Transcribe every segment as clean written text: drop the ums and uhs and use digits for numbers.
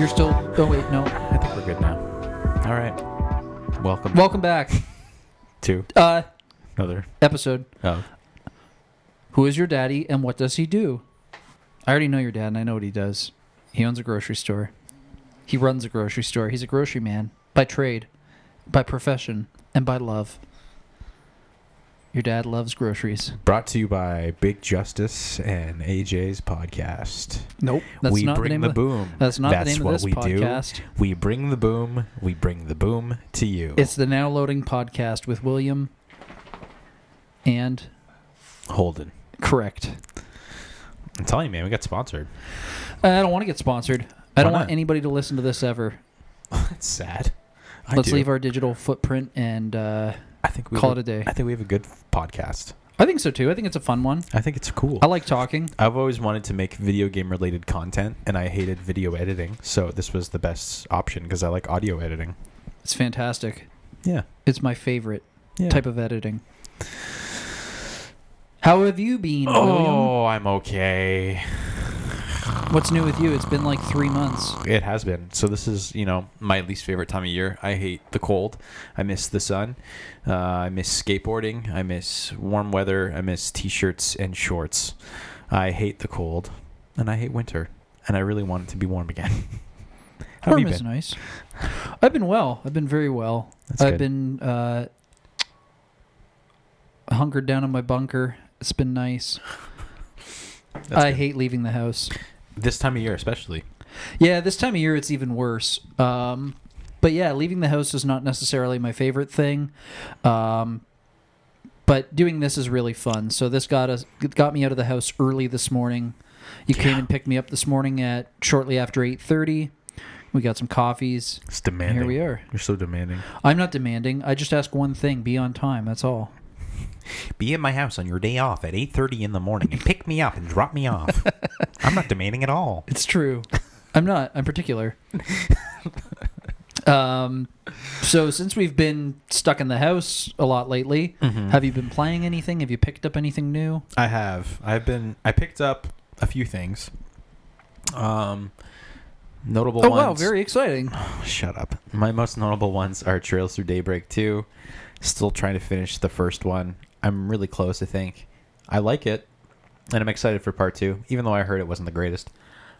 You're still... Oh, wait, no. I think we're good now. All right. Welcome back to another episode. Oh. Who is your daddy and what does he do? I already know your dad and I know what he does. He owns a grocery store. He runs a grocery store. He's a grocery man by trade, by profession, and by love. Your dad loves groceries. Brought to you by Big Justice and AJ's podcast. Nope. That's we not bring the name the of, boom. That's not That's the name what of this we podcast. do. We bring the boom. We bring the boom to you. It's the Now Loading podcast with William and... Holden. Correct. I'm telling you, man, we got sponsored. I don't want to get sponsored. I don't Why want not? anybody to listen to this ever. That's sad. Let's leave our digital footprint and I think we call it a day. I think we have a good podcast. I think so too. I think it's a fun one. I think it's cool. I like talking. I've always wanted to make video game related content, and I hated video editing, so this was the best option because I like audio editing. It's fantastic. Yeah. It's my favorite Yeah. type of editing. How have you been, William? Oh, I'm okay. What's new with you? It's been like 3 months. It has been. So this is, my least favorite time of year. I hate the cold. I miss the sun. I miss skateboarding. I miss warm weather. I miss t-shirts and shorts. I hate the cold, and I hate winter, and I really want it to be warm again. How have you Warm is been? nice. I've been well. I've been very well. That's I've good. been hunkered down in my bunker. It's been nice. That's I good. hate leaving the house. This time of year especially. Yeah, this time of year it's even worse. But yeah, leaving the house is not necessarily my favorite thing. But doing this is really fun. So this got me out of the house early this morning. You came and picked me up this morning at shortly after 8:30. We got some coffees. It's And demanding. here we are. You're so demanding. I'm not demanding. I just ask one thing: be on time. That's all. Be at my house on your day off at 8:30 in the morning and pick me up and drop me off. I'm not demanding at all. It's true. I'm not. I'm particular. So since we've been stuck in the house a lot lately, have you been playing anything? Have you picked up anything new? I have. I picked up a few things. Notable Oh, ones. wow. Very exciting. Shut up. My most notable ones are Trails Through Daybreak 2. Still trying to finish the first one. I'm really close, I think. I like it, and I'm excited for part 2, even though I heard it wasn't the greatest.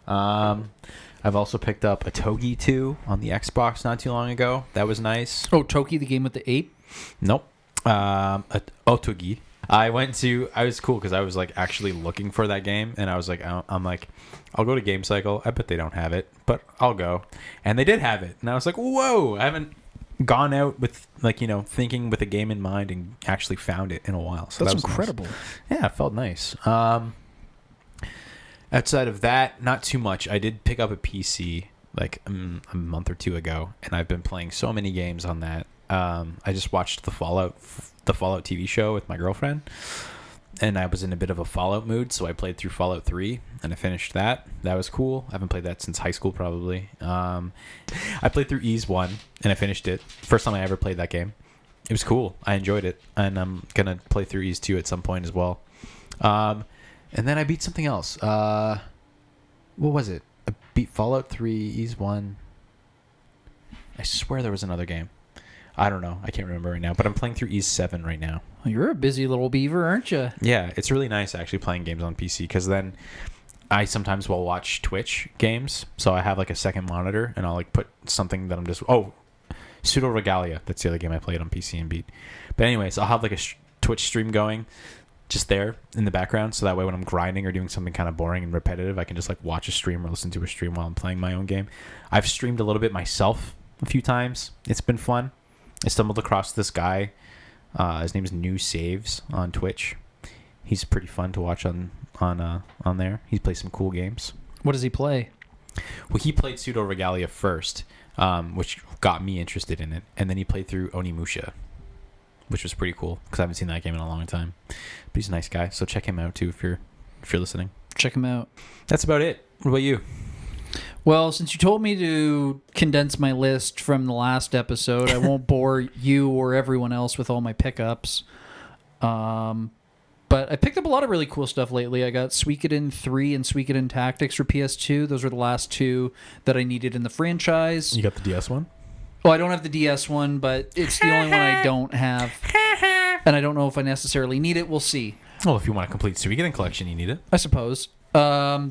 I've also picked up a Togi 2 on the Xbox not too long ago. That was nice. Oh, Toki, the game with the ape? Nope. Otogi. I was cool because I was like actually looking for that game, and I was like, I'll go to Game Cycle. I bet they don't have it, but I'll go. And they did have it. And I was like, whoa, I haven't gone out with thinking with a game in mind and actually found it in a while. So That's that was incredible. Nice. Yeah, it felt nice. Outside of that, not too much. I did pick up a PC like a month or two ago, and I've been playing so many games on that. I just watched the Fallout TV show with my girlfriend, and I was in a bit of a Fallout mood, so I played through Fallout 3, and I finished that. That was cool. I haven't played that since high school, probably. I played through Ys 1, and I finished it. First time I ever played that game. It was cool. I enjoyed it, and I'm going to play through Ys 2 at some point as well. And then I beat something else. What was it? I beat Fallout 3, Ys 1. I swear there was another game. I don't know. I can't remember right now. But I'm playing through Ys 7 right now. Well, you're a busy little beaver, aren't you? Yeah, it's really nice actually playing games on PC because then I sometimes will watch Twitch games. So I have like a second monitor and I'll like put something that I'm just... Oh, Pseudo Regalia. That's the other game I played on PC and beat. But anyways, I'll have like a Twitch stream going just there in the background. So that way when I'm grinding or doing something kind of boring and repetitive, I can just like watch a stream or listen to a stream while I'm playing my own game. I've streamed a little bit myself a few times. It's been fun. I stumbled across this guy. His name is New Saves on Twitch. He's pretty fun to watch on there. He plays some cool games. What does he play? Well, he played Pseudo Regalia first, which got me interested in it, and then he played through Onimusha, which was pretty cool because I haven't seen that game in a long time. But he's a nice guy, so check him out too if you're listening. Check him out. That's about it. What about you? Well, since you told me to condense my list from the last episode, I won't bore you or everyone else with all my pickups. But But I picked up a lot of really cool stuff lately. I got Suikoden 3 and Suikoden Tactics for PS2. Those are the last two that I needed in the franchise. You got the DS one? Well, I don't have the DS one, but it's the only one I don't have. And I don't know if I necessarily need it. We'll see. Well, if you want a complete Suikoden collection, you need it. I suppose. I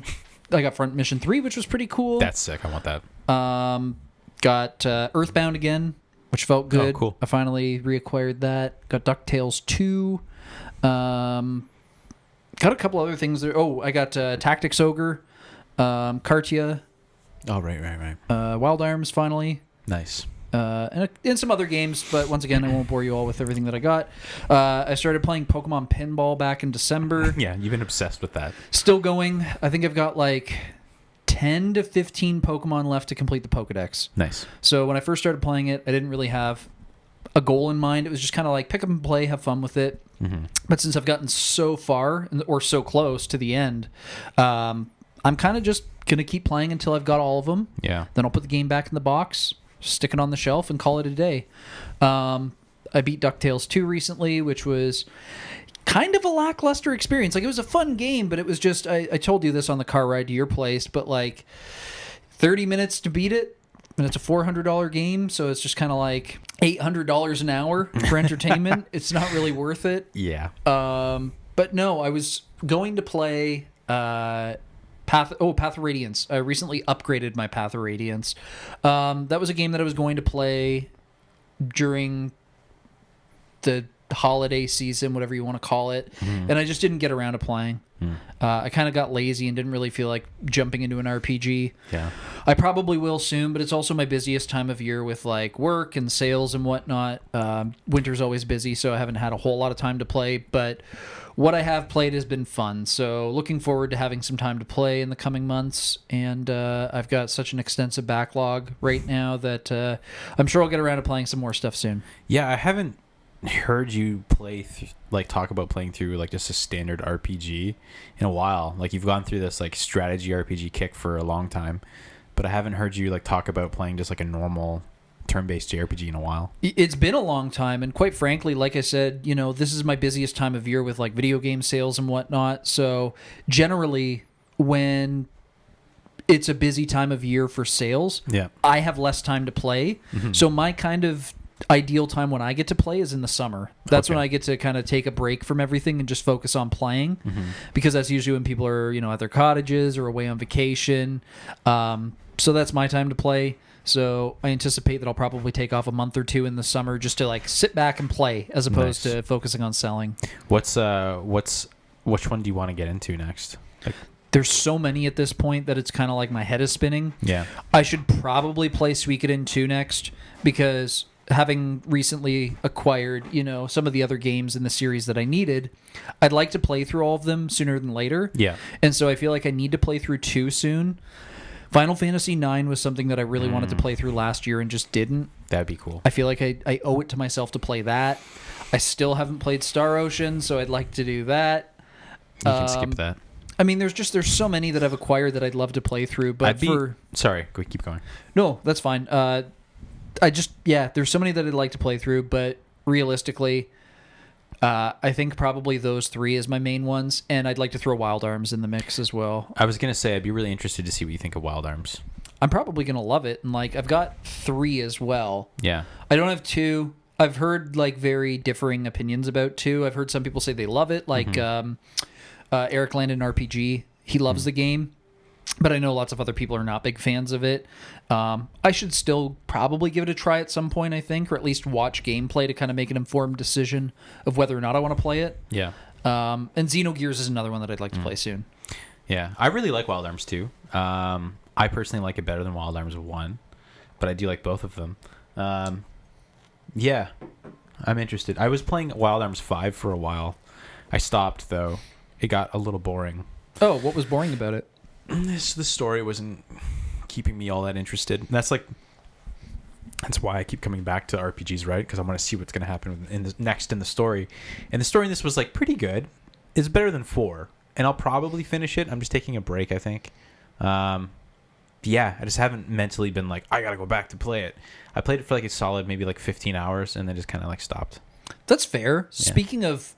got Front Mission 3, which was pretty cool. That's sick. I want that. Got Earthbound again, which felt good. Oh, cool. I finally reacquired that. Got DuckTales 2. Got a couple other things there. Oh, I got Tactics Ogre, Cartia, Oh, right. Wild Arms finally, Nice. and some other games. But once again, I won't bore you all with everything that I got. I started playing Pokemon Pinball back in December. Yeah, you've been obsessed with that. Still going. I think I've got like 10 to 15 Pokemon left to complete the Pokedex. Nice. So when I first started playing it, I didn't really have a goal in mind. It was just kind of like pick up and play, have fun with it. Mm-hmm. But since I've gotten so far or so close to the end, I'm kind of just going to keep playing until I've got all of them. Yeah. Then I'll put the game back in the box, stick it on the shelf, and call it a day. I beat DuckTales 2 recently, which was kind of a lackluster experience. Like, it was a fun game, but it was just, I told you this on the car ride to your place, but like 30 minutes to beat it. And it's a $400 game, so it's just kind of like $800 an hour for entertainment. It's not really worth it. Yeah. But no, I was going to play Path of Radiance. I recently upgraded my Path of Radiance. That was a game that I was going to play during the holiday season, whatever you want to call it, and I just didn't get around to playing. I kind of got lazy and didn't really feel like jumping into an RPG. Yeah. I probably will soon, but it's also my busiest time of year with like work and sales and whatnot. Winter's always busy, so I haven't had a whole lot of time to play, but what I have played has been fun. So looking forward to having some time to play in the coming months. And I've got such an extensive backlog right now that I'm sure I'll get around to playing some more stuff soon. Yeah, I haven't heard you talk about playing through like just a standard RPG in a while. Like, you've gone through this like strategy RPG kick for a long time, but I haven't heard you like talk about playing just like a normal turn-based JRPG in a while. It's been a long time, and quite frankly, like I said, this is my busiest time of year with like video game sales and whatnot. So generally, when it's a busy time of year for sales, Yeah. I have less time to play. So my kind of ideal time when I get to play is in the summer. That's Okay. when I get to kind of take a break from everything and just focus on playing, because that's usually when people are at their cottages or away on vacation. So that's my time to play. So I anticipate that I'll probably take off a month or two in the summer just to like sit back and play, as opposed Nice. to focusing on selling. Which one do you want to get into next? Like, There's so many at this point that it's kind of like my head is spinning. yeah. I should probably play Suikoden 2 next, because having recently acquired, some of the other games in the series that I needed, I'd like to play through all of them sooner than later. Yeah. And so I feel like I need to play through 2 soon. Final Fantasy 9 was something that I really wanted to play through last year and just didn't. That'd be cool. I feel like I owe it to myself to play that. I still haven't played Star Ocean, so I'd like to do that. You can skip that. I mean, there's so many that I've acquired that I'd love to play through, but Sorry, keep going. No, that's fine. There's so many that I'd like to play through, but realistically, I think probably those 3 is my main ones, and I'd like to throw Wild Arms in the mix as well. I was gonna say I'd be really interested to see what you think of Wild Arms. I'm probably gonna love it, and like I've got 3 as well. Yeah. I don't have 2. I've heard like very differing opinions about 2. I've heard some people say they love it, like Eric Landon RPG. He loves the game. But I know lots of other people are not big fans of it. I should still probably give it a try at some point, I think, or at least watch gameplay to kind of make an informed decision of whether or not I want to play it. Yeah. And Xenogears is another one that I'd like to play soon. Yeah. I really like Wild Arms 2. I personally like it better than Wild Arms 1, but I do like both of them. Yeah. I'm interested. I was playing Wild Arms 5 for a while. I stopped, though. It got a little boring. Oh, what was boring about it? The story wasn't keeping me all that interested. That's why I keep coming back to RPGs, right? Because I want to see what's going to happen next in the story. And the story in this was like pretty good. It's better than 4, and I'll probably finish it. I'm just taking a break, I think. Yeah, I just haven't mentally been like, I gotta go back to play it. I played it for like a solid maybe like 15 hours, and then just kind of like stopped. That's fair. Yeah. Speaking of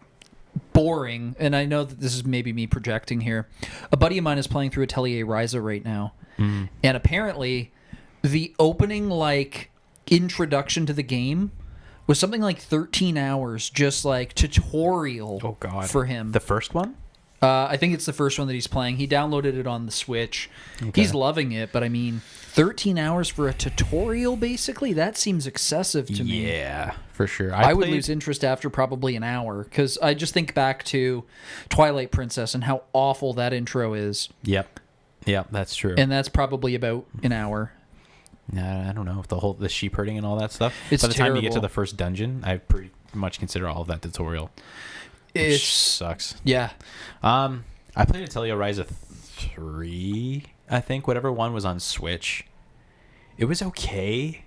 boring, and I know that this is maybe me projecting here. A buddy of mine is playing through Atelier Ryza right now, and apparently the opening like introduction to the game was something like 13 hours, just like tutorial. Oh God, for him. The first one. I think it's the first one that he's playing. He downloaded it on the Switch. Okay. He's loving it, but I mean, 13 hours for a tutorial, basically? That seems excessive to me. Yeah, for sure. I would lose interest after probably an hour, because I just think back to Twilight Princess and how awful that intro is. Yep, that's true. And that's probably about an hour. I don't know, the sheep herding and all that stuff. It's By the terrible. time you get to the first dungeon, I pretty much consider all of that tutorial. It sucks. Yeah. I played Atelier Ryza 3, I think, whatever one was on Switch. It was okay.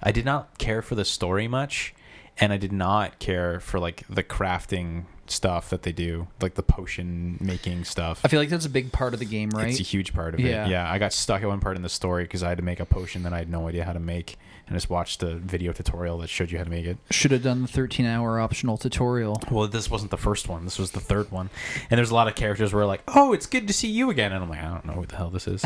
I did not care for the story much, and I did not care for like the crafting stuff that they do, like the potion making stuff. I feel like that's a big part of the game, right? It's a huge part of it. Yeah, I got stuck at one part in the story because I had to make a potion that I had no idea how to make, and just watched a video tutorial that showed you how to make it. Should have done the 13-hour optional tutorial. Well, this wasn't the first one. This was the third one. And there's a lot of characters where like, oh, it's good to see you again. And I'm like, I don't know what the hell this is.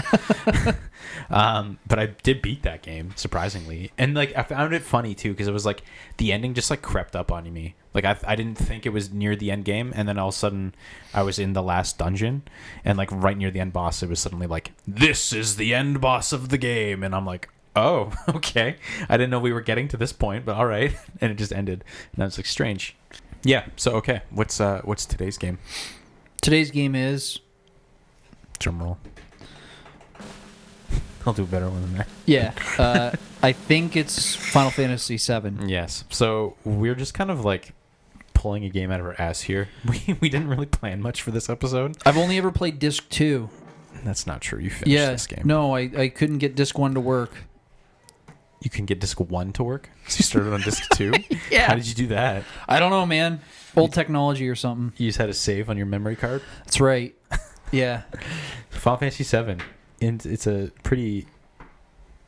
But I did beat that game, surprisingly. And like, I found it funny too, because it was like, the ending just like crept up on me. Like, I didn't think it was near the end game. And then all of a sudden, I was in the last dungeon. And like, right near the end boss, it was suddenly like, this is the end boss of the game. And I'm like, oh, okay. I didn't know we were getting to this point, but all right. And it just ended. And I was like, strange. Yeah. So, okay. What's today's game? Today's game is... Drum roll. I'll do a better one than that. Yeah. I think it's Final Fantasy VII. Yes. So we're just kind of like pulling a game out of our ass here. We didn't really plan much for this episode. I've only ever played Disc 2. That's not true. You finished this game. No, I couldn't get Disc 1 to work. You can get Disc 1 to work? So you started on Disc 2? Yeah. How did you do that? I don't know, man. Old technology or something. You just had to save on your memory card? That's right. Yeah. Final Fantasy VII. And it's a pretty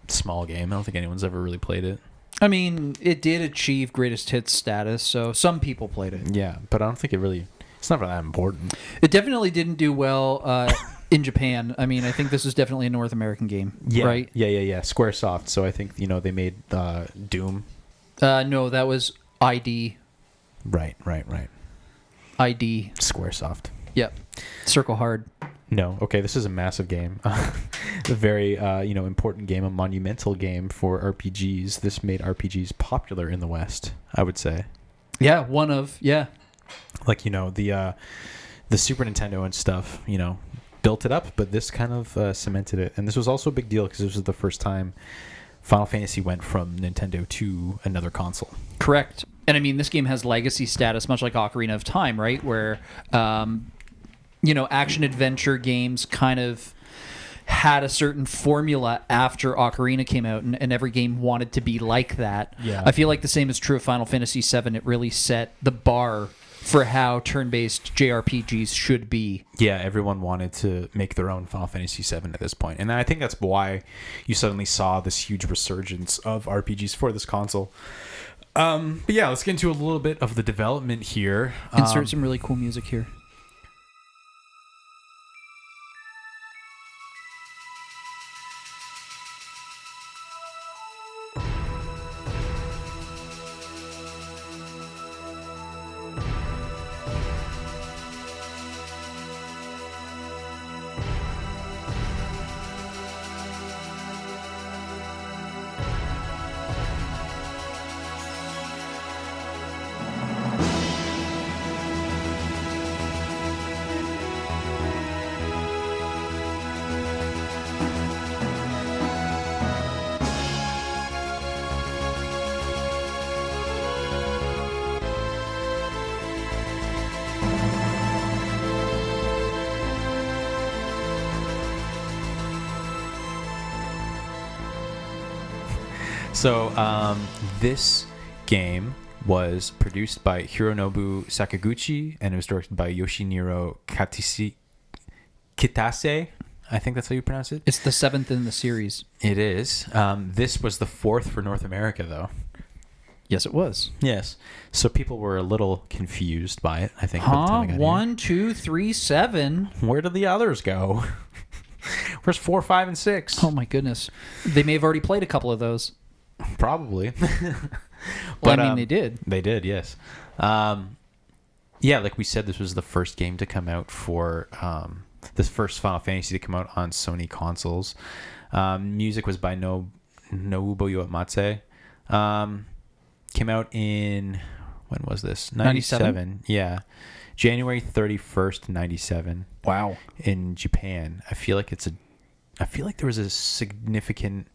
small game. I don't think anyone's ever really played it. I mean, it did achieve greatest hits status, so some people played it. Yeah, but I don't think it's not that important. It definitely didn't do well in Japan. I mean, I think this is definitely a North American game, right? Yeah. Squaresoft. So I think, they made Doom. No, that was ID. Right. ID. Squaresoft. Yep. Circle Hard. No. Okay, this is a massive game. A very, important game, a monumental game for RPGs. This made RPGs popular in the West, I would say. Yeah, one of, yeah. Like, the Super Nintendo and stuff, built it up, but this kind of cemented it. And this was also a big deal because this was the first time Final Fantasy went from Nintendo to another console. Correct. And I mean, this game has legacy status, much like Ocarina of Time, right? Where, action-adventure games kind of had a certain formula after Ocarina came out, and every game wanted to be like that. Yeah. I feel like the same is true of Final Fantasy VII. It really set the bar for how turn-based JRPGs should be. Yeah, everyone wanted to make their own Final Fantasy VII at this point. And I think that's why you suddenly saw this huge resurgence of RPGs for this console. But yeah, let's get into a little bit of the development here. Insert some really cool music here. So this game was produced by Hironobu Sakaguchi, and it was directed by Yoshiniro Kitase. I think that's how you pronounce it. It's the 7th in the series. It is. This was the 4th for North America, though. Yes, it was. Yes. So people were a little confused by it, I think. By the Huh? time I got here. 1, 2, 3, 7. Where did the others go? Where's 4, 5, and 6? Oh my goodness. They may have already played a couple of those. Probably. Well, I mean, they did. They did, yes. Yeah, like we said, this was the first game to come out for this first Final Fantasy to come out on Sony consoles. Music was by Nobuo Uematsu. Came out in, when was this? 97. Yeah. January 31st, 97. Wow. In Japan. I feel like there was a significant,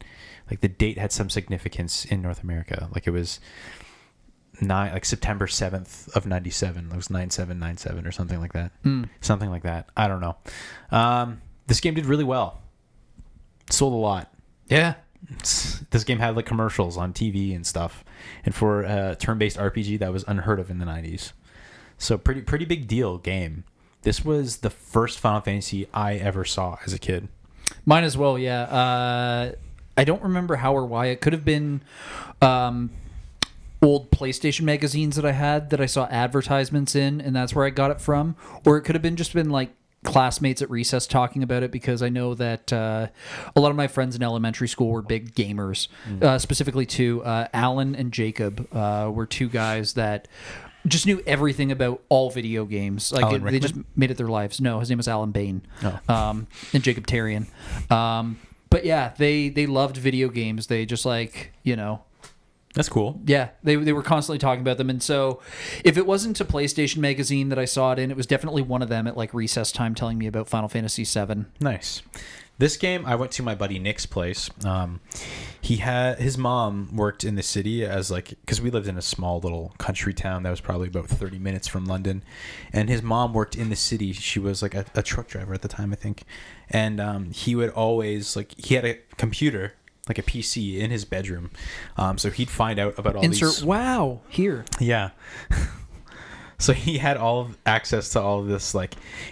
like the date had some significance in North America. Like it was September 7th of 97. It was 9797 or something like that. Something like that. I don't know. This game did really well. Sold a lot. Yeah. This game had like commercials on TV and stuff. And for a turn-based RPG, that was unheard of in the 90s. So pretty big deal game. This was the first Final Fantasy I ever saw as a kid. Mine as well, yeah. I don't remember how or why. It could have been old PlayStation magazines that I saw advertisements in, and that's where I got it from. Or it could have been like classmates at recess talking about it, because I know that a lot of my friends in elementary school were big gamers. Specifically two, Alan and Jacob were two guys that just knew everything about all video games. Like they just made it their lives. No, his name was Alan Bain. And Jacob Tarian. But yeah, they loved video games. They just That's cool. Yeah, they were constantly talking about them. And so if it wasn't a PlayStation magazine that I saw it in, it was definitely one of them at like recess time telling me about Final Fantasy VII. Nice. This game, I went to my buddy Nick's place. His mom worked in the city as because we lived in a small little country town that was probably about 30 minutes from London. And his mom worked in the city. She was like a truck driver at the time, I think. And he would always, he had a computer, like a PC in his bedroom. So he'd find out about all these. Wow, here. Yeah. So he had access to all of this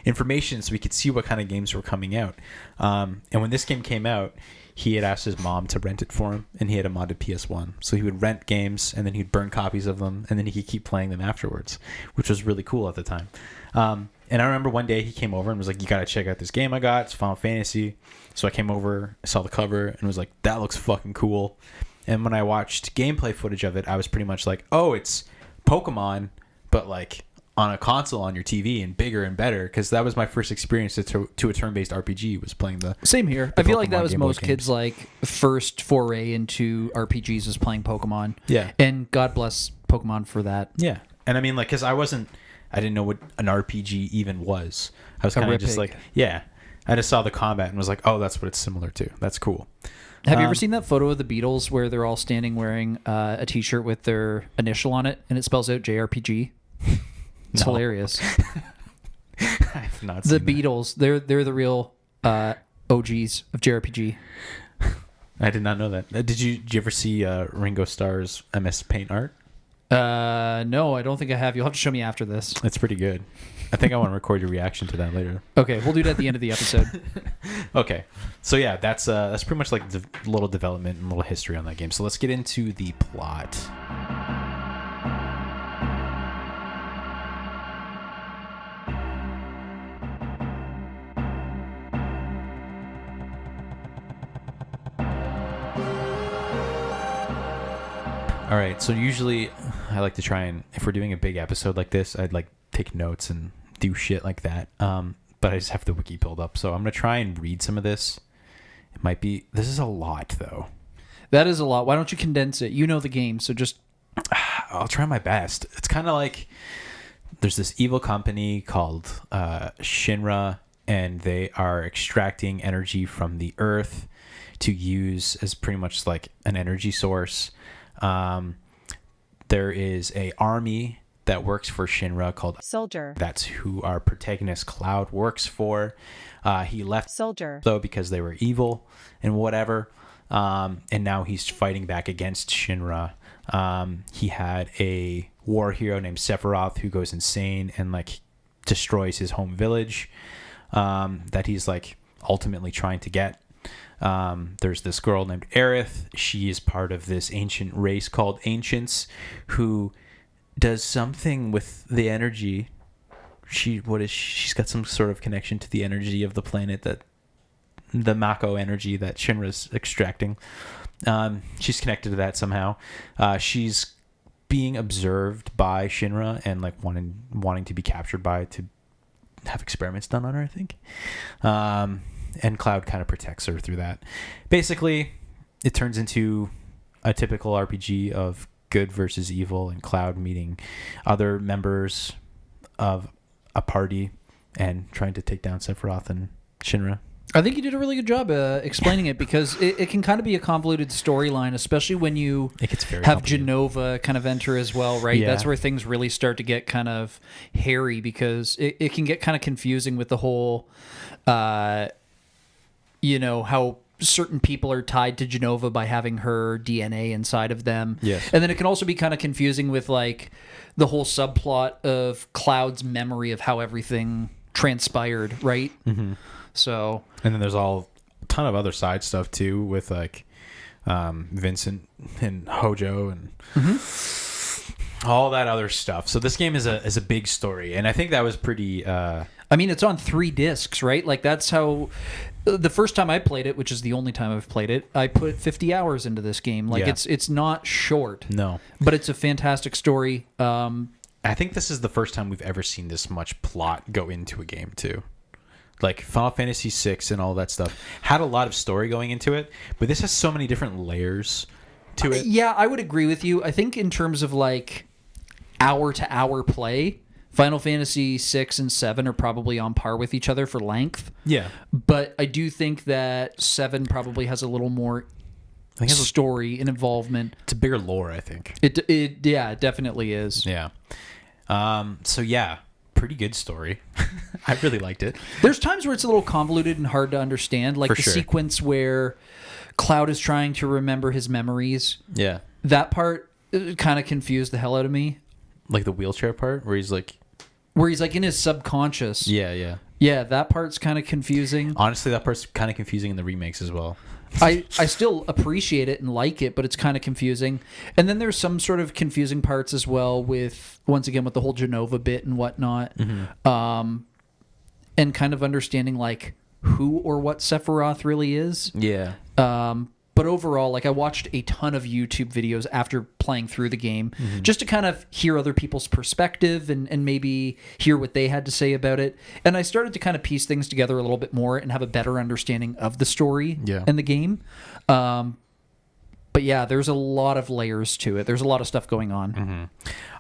information, so we could see what kind of games were coming out. And when this game came out, he had asked his mom to rent it for him, and he had a modded PS1. So he would rent games, and then he'd burn copies of them, and then he could keep playing them afterwards, which was really cool at the time. And I remember one day he came over and was like, "You got to check out this game I got. It's Final Fantasy." So I came over, saw the cover, and was like, "That looks fucking cool." And when I watched gameplay footage of it, I was pretty much like, "Oh, it's Pokemon, but on a console on your TV and bigger and better," because that was my first experience to a turn-based RPG, was playing the same here. I feel like that was most kids' first foray into RPGs was playing Pokemon. Yeah, and God bless Pokemon for that. Yeah, and I mean because I didn't know what an RPG even was. I was kind of just I just saw the combat and was like, "Oh, that's what it's similar to. That's cool." Have you ever seen that photo of the Beatles where they're all standing wearing a T-shirt with their initial on it and it spells out JRPG? It's hilarious. I have not seen the Beatles. They're the real OGs of JRPG. I did not know that. Did you ever see Ringo Starr's MS Paint art? No, I don't think I have. You'll have to show me after this. It's pretty good. I think I want to record your reaction to that later. Okay, we'll do it at the end of the episode. Okay, so yeah, that's pretty much the little development and little history on that game. So let's get into the plot. All right, so usually I like to try and, if we're doing a big episode like this, I'd take notes and do shit like that. But I just have the wiki pulled up, so I'm gonna try and read some of this. This is a lot though. That is a lot. Why don't you condense it? You know the game, so just. I'll try my best. It's kind of like there's this evil company called Shinra, and they are extracting energy from the earth to use as pretty much an energy source. There is a army that works for Shinra called Soldier. That's who our protagonist Cloud works for. He left Soldier though because they were evil and whatever. And now he's fighting back against Shinra. He had a war hero named Sephiroth who goes insane and destroys his home village. That he's ultimately trying to get. There's this girl named Aerith. She is part of this ancient race called Ancients, who does something with the energy. She's got some sort of connection to the energy of the planet, that the Mako energy that Shinra's extracting. She's connected to that somehow. She's being observed by Shinra and like wanting to be captured to have experiments done on her, I think. And Cloud kind of protects her through that. Basically, it turns into a typical RPG of good versus evil, and Cloud meeting other members of a party and trying to take down Sephiroth and Shinra. I think you did a really good job explaining it, because it can kind of be a convoluted storyline, especially when you have Genova kind of enter as well, right? Yeah. That's where things really start to get kind of hairy, because it can get kind of confusing with the whole, how certain people are tied to Genova by having her DNA inside of them. Yes. And then it can also be kind of confusing with like the whole subplot of Cloud's memory of how everything transpired, right? Mm-hmm. So, and then there's a ton of other side stuff too, with like Vincent and Hojo and all that other stuff. So this game is a big story, and I think that was pretty. I mean, it's on 3 discs, right? Like that's how. The first time I played it, which is the only time I've played it, I put 50 hours into this game. Like it's not short. No, but it's a fantastic story. I think this is the first time we've ever seen this much plot go into a game too. Like Final Fantasy VI and all that stuff had a lot of story going into it, but this has so many different layers to it. Yeah, I would agree with you. I think in terms of like hour-to-hour play, Final Fantasy VI and 7 are probably on par with each other for length. Yeah. But I do think that 7 probably has a little more story and involvement. It's a bigger lore, I think. It definitely is. Yeah. So yeah, pretty good story. I really liked it. There's times where it's a little convoluted and hard to understand, like the sequence where Cloud is trying to remember his memories. Yeah. That part kind of confused the hell out of me. Like the wheelchair part where he's like in his subconscious. Yeah. Yeah, that part's kind of confusing. Honestly, that part's kind of confusing in the remakes as well. I still appreciate it and like it, but it's kind of confusing. And then there's some sort of confusing parts as well with, once again, with the whole Genova bit and whatnot. Mm-hmm. And kind of understanding like who or what Sephiroth really is. Yeah. But overall, like I watched a ton of YouTube videos after playing through the game, just to kind of hear other people's perspective and maybe hear what they had to say about it. And I started to kind of piece things together a little bit more and have a better understanding of the story and the game. But yeah, there's a lot of layers to it. There's a lot of stuff going on. Mm-hmm.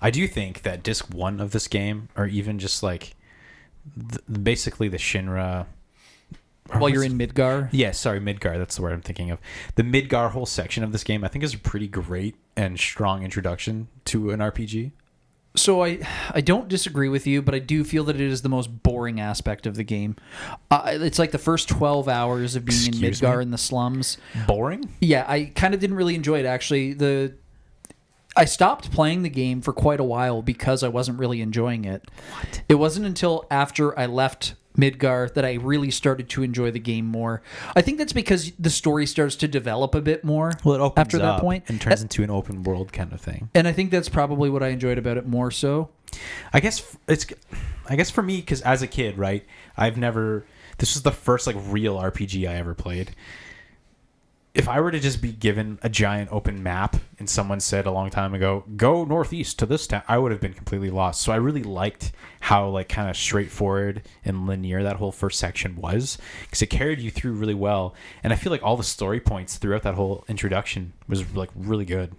I do think that disc 1 of this game, or even just like basically the Shinra... While you're in Midgar? Yeah, sorry, Midgar. That's the word I'm thinking of. The Midgar whole section of this game, I think, is a pretty great and strong introduction to an RPG. So I don't disagree with you, but I do feel that it is the most boring aspect of the game. It's like the first 12 hours of being in Midgar in the slums. Boring? Yeah, I kind of didn't really enjoy it, actually. I stopped playing the game for quite a while because I wasn't really enjoying it. What? It wasn't until after I left Midgar that I really started to enjoy the game more. I think that's because the story starts to develop a bit more. Well, it opens after that up point and turns into an open world kind of thing. And I think that's probably what I enjoyed about it more so. I guess for me, because as a kid, right, this was the first like real RPG I ever played. If I were to just be given a giant open map and someone said a long time ago, go northeast to this town, I would have been completely lost. So I really liked how like kind of straightforward and linear that whole first section was, because it carried you through really well. And I feel like all the story points throughout that whole introduction was like really good.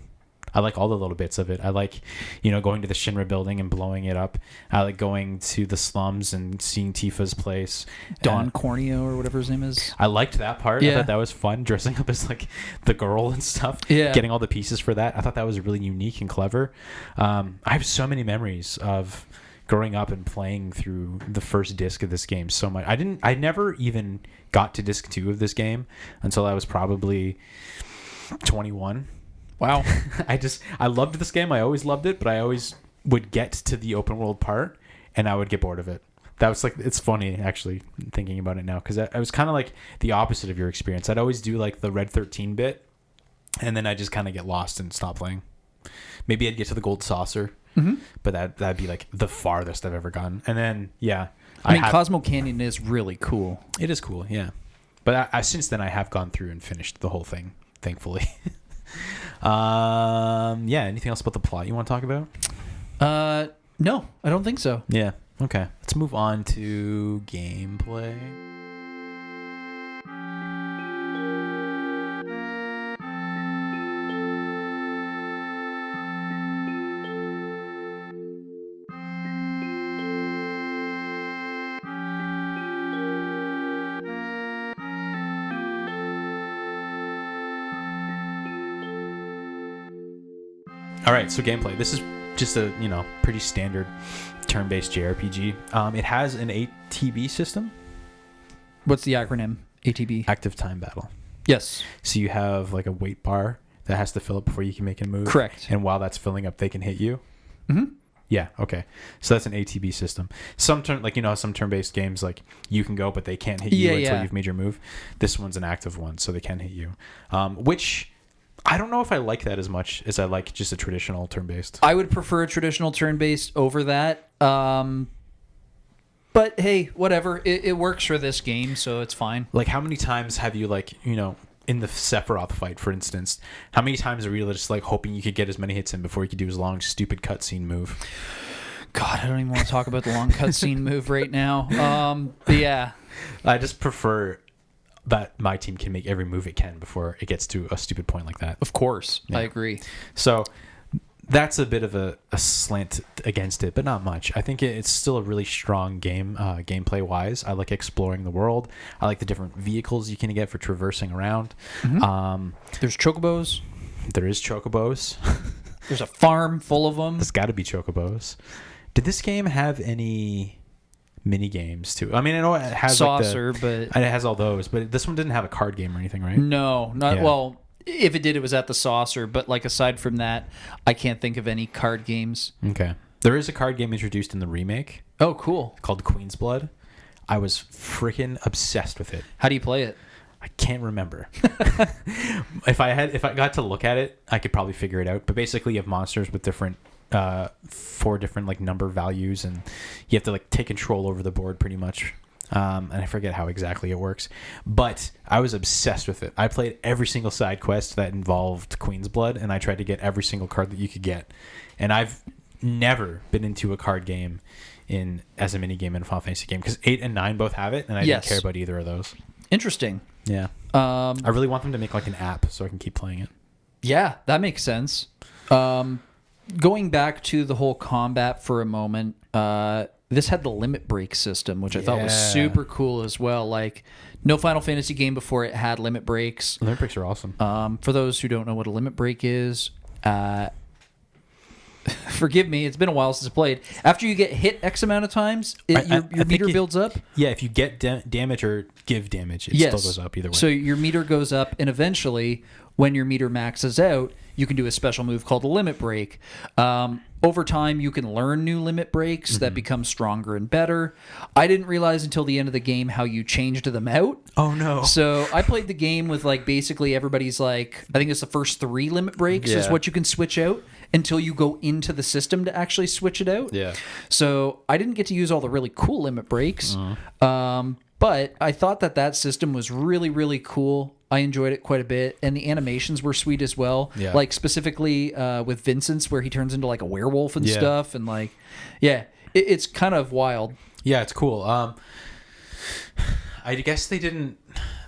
I like all the little bits of it. I like, going to the Shinra building and blowing it up. I like going to the slums and seeing Tifa's place. Don Corneo or whatever his name is. I liked that part. I thought that was fun, dressing up as like the girl and stuff. Yeah. Getting all the pieces for that. I thought that was really unique and clever. I have so many memories of growing up and playing through the first disc of this game so much. I never even got to disc 2 of this game until I was probably 21. Wow. I loved this game. I always loved it, but I always would get to the open world part and I would get bored of it. That was like, it's funny actually thinking about it now, because I was kind of like the opposite of your experience. I'd always do like the Red 13 bit, and then I just kind of get lost and stop playing. Maybe I'd get to the gold saucer, but that'd be like the farthest I've ever gotten. And then I mean, Cosmo Canyon is really cool. It is cool, yeah. But since then I have gone through and finished the whole thing, thankfully. Anything else about the plot you want to talk about? No, I don't think so. Yeah. Okay. Let's move on to gameplay. All right, so gameplay. This is just a, pretty standard turn-based JRPG. It has an ATB system. What's the acronym? ATB? Active time battle. Yes. So you have like a weight bar that has to fill up before you can make a move. Correct. And while that's filling up, they can hit you. Mm-hmm. Yeah, okay. So that's an ATB system. Some some turn-based games, like you can go, but they can't hit you until you've made your move. This one's an active one, so they can hit you. Which I don't know if I like that as much as I like just a traditional turn-based. I would prefer a traditional turn-based over that. But hey, whatever. It works for this game, so it's fine. Like, how many times have you, in the Sephiroth fight, for instance, how many times are you just, hoping you could get as many hits in before you could do his long, stupid cutscene move? God, I don't even want to talk about the long cutscene move right now. But yeah. I just prefer that my team can make every move it can before it gets to a stupid point like that. Of course. Yeah. I agree. So that's a bit of a slant against it, but not much. I think it's still a really strong game, gameplay wise. I like exploring the world. I like the different vehicles you can get for traversing around. Mm-hmm. There's chocobos. There is chocobos. There's a farm full of them. There's got to be chocobos. Did this game have any mini games too? I mean, I know it has Saucer, but it has all those, but this one didn't have a card game or anything, right? No, not well. If it did, it was at the Saucer. But aside from that, I can't think of any card games. Okay, there is a card game introduced in the remake. Oh, cool! Called Queen's Blood. I was freaking obsessed with it. How do you play it? I can't remember. If I got to look at it, I could probably figure it out. But basically, you have monsters with different 4 different number values, and you have to take control over the board pretty much. And I forget how exactly it works, but I was obsessed with it. I played every single side quest that involved Queen's Blood, and I tried to get every single card that you could get. And I've never been into a card game as a mini game in a Final Fantasy game, because 8 and 9 both have it, and I didn't care about either of those. Interesting. Yeah. I really want them to make an app so I can keep playing it. Yeah, that makes sense. Going back to the whole combat for a moment, this had the limit break system, which I thought was super cool as well. No Final Fantasy game before it had limit breaks. Limit breaks are awesome. For those who don't know what a limit break is, forgive me, it's been a while since I played. After you get hit X amount of times, your meter builds up. Yeah, if you get damage or give damage, it still goes up either way. So your meter goes up, and eventually, when your meter maxes out, you can do a special move called a limit break. Over time, you can learn new limit breaks that become stronger and better. I didn't realize until the end of the game how you changed them out. Oh, no. So I played the game with basically everybody's I think it's the first 3 limit breaks is what you can switch out until you go into the system to actually switch it out. Yeah. So I didn't get to use all the really cool limit breaks. But I thought that system was really, really cool. I enjoyed it quite a bit, and the animations were sweet as well. Yeah. Specifically with Vincent's, where he turns into a werewolf and stuff, and it's kind of wild. Yeah, it's cool. I guess they didn't.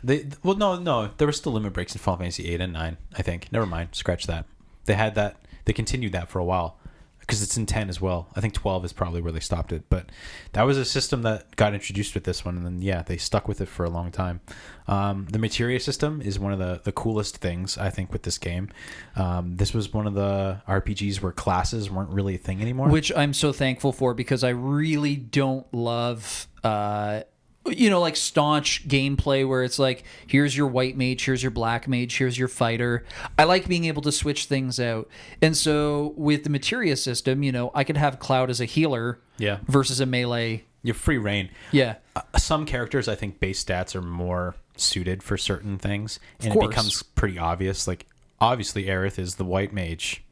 No, there were still limit breaks in Final Fantasy 8 and 9. I think. Never mind, scratch that. They had that. They continued that for a while. Because it's in 10 as well. I think 12 is probably where they stopped it. But that was a system that got introduced with this one. And then, they stuck with it for a long time. The materia system is one of the coolest things, I think, with this game. This was one of the RPGs where classes weren't really a thing anymore. Which I'm so thankful for, because I really don't love... staunch gameplay where it's here's your white mage, here's your black mage, here's your fighter. I like being able to switch things out. And so with the materia system, I could have Cloud as a healer versus a melee You have free reign. Yeah. Some characters, I think, base stats are more suited for certain things, and Of it course. becomes pretty obvious. Like, obviously, Aerith is the white mage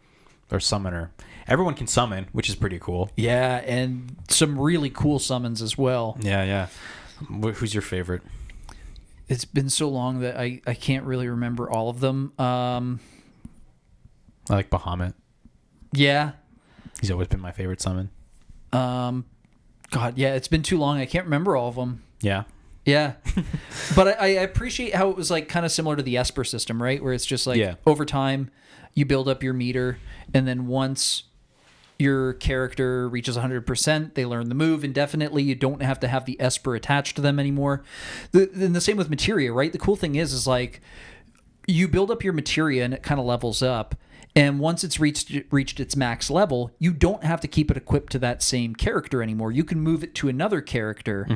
or summoner. Everyone can summon, which is pretty cool. Yeah, and some really cool summons as well. Yeah. Who's your favorite? It's been so long that I can't really remember all of them. I like Bahamut. Yeah. He's always been my favorite summon. God, yeah, it's been too long. I can't remember all of them. Yeah. Yeah. But I appreciate how it was like kind of similar to the Esper system, right? Where it's just like over time you build up your meter, and then once your character reaches 100%, they learn the move indefinitely. You don't have to have the Esper attached to them anymore. And the same with materia, right? The cool thing is like you build up your materia and it kind of levels up. And once it's reached its max level, you don't have to keep it equipped to that same character anymore. You can move it to another character,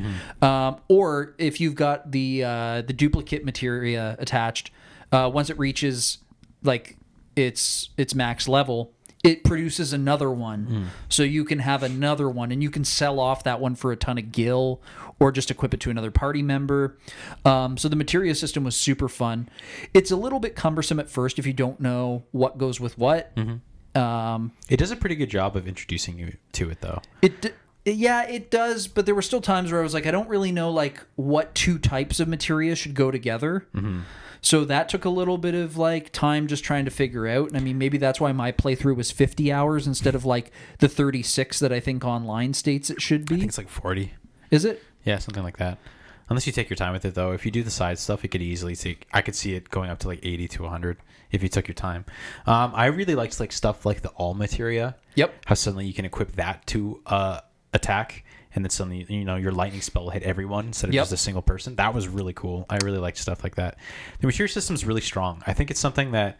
or if you've got the duplicate materia attached, once it reaches like its max level, it produces another one. So you can have another one, and you can sell off that one for a ton of gil, or just equip it to another party member. So the materia system was super fun. It's a little bit cumbersome at first if you don't know what goes with what. It does a pretty good job of introducing you to it, though. It does, but there were still times where I was like, I don't really know like what two types of materia should go together. So that took a little bit of like time just trying to figure out. And I mean, maybe that's why my playthrough was 50 hours instead of like the 36 that I think online states it should be. I think it's like 40. Is it? Yeah, something like that. Unless you take your time with it, though. If you do the side stuff, it could easily take... I could see it going up to like 80 to 100 if you took your time. I really liked like stuff like the all materia. Yep. How suddenly you can equip that to attack, and then suddenly your lightning spell will hit everyone instead of just a single person. That was really cool. I really liked stuff like that. The materia system is really strong. I think it's something that...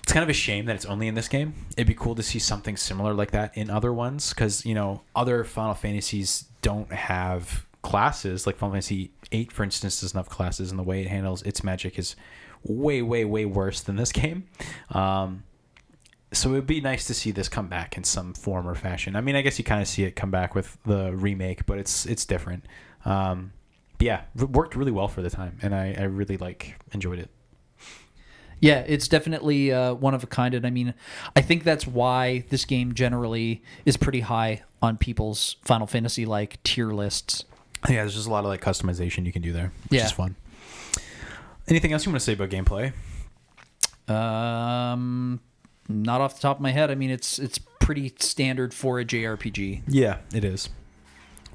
It's kind of a shame that it's only in this game. It'd be cool to see something similar like that in other ones, because other Final Fantasies don't have classes. Like Final Fantasy VIII, for instance, doesn't have classes, and the way it handles its magic is way, way, way worse than this game. So it would be nice to see this come back in some form or fashion. I mean, I guess you kind of see it come back with the remake, but it's different. But yeah, it worked really well for the time, and I really enjoyed it. Yeah, it's definitely one of a kind. And I mean, I think that's why this game generally is pretty high on people's Final Fantasy tier lists. Yeah, there's just a lot of customization you can do there, which is fun. Anything else you want to say about gameplay? Not off the top of my head. I mean, it's pretty standard for a JRPG. Yeah, it is.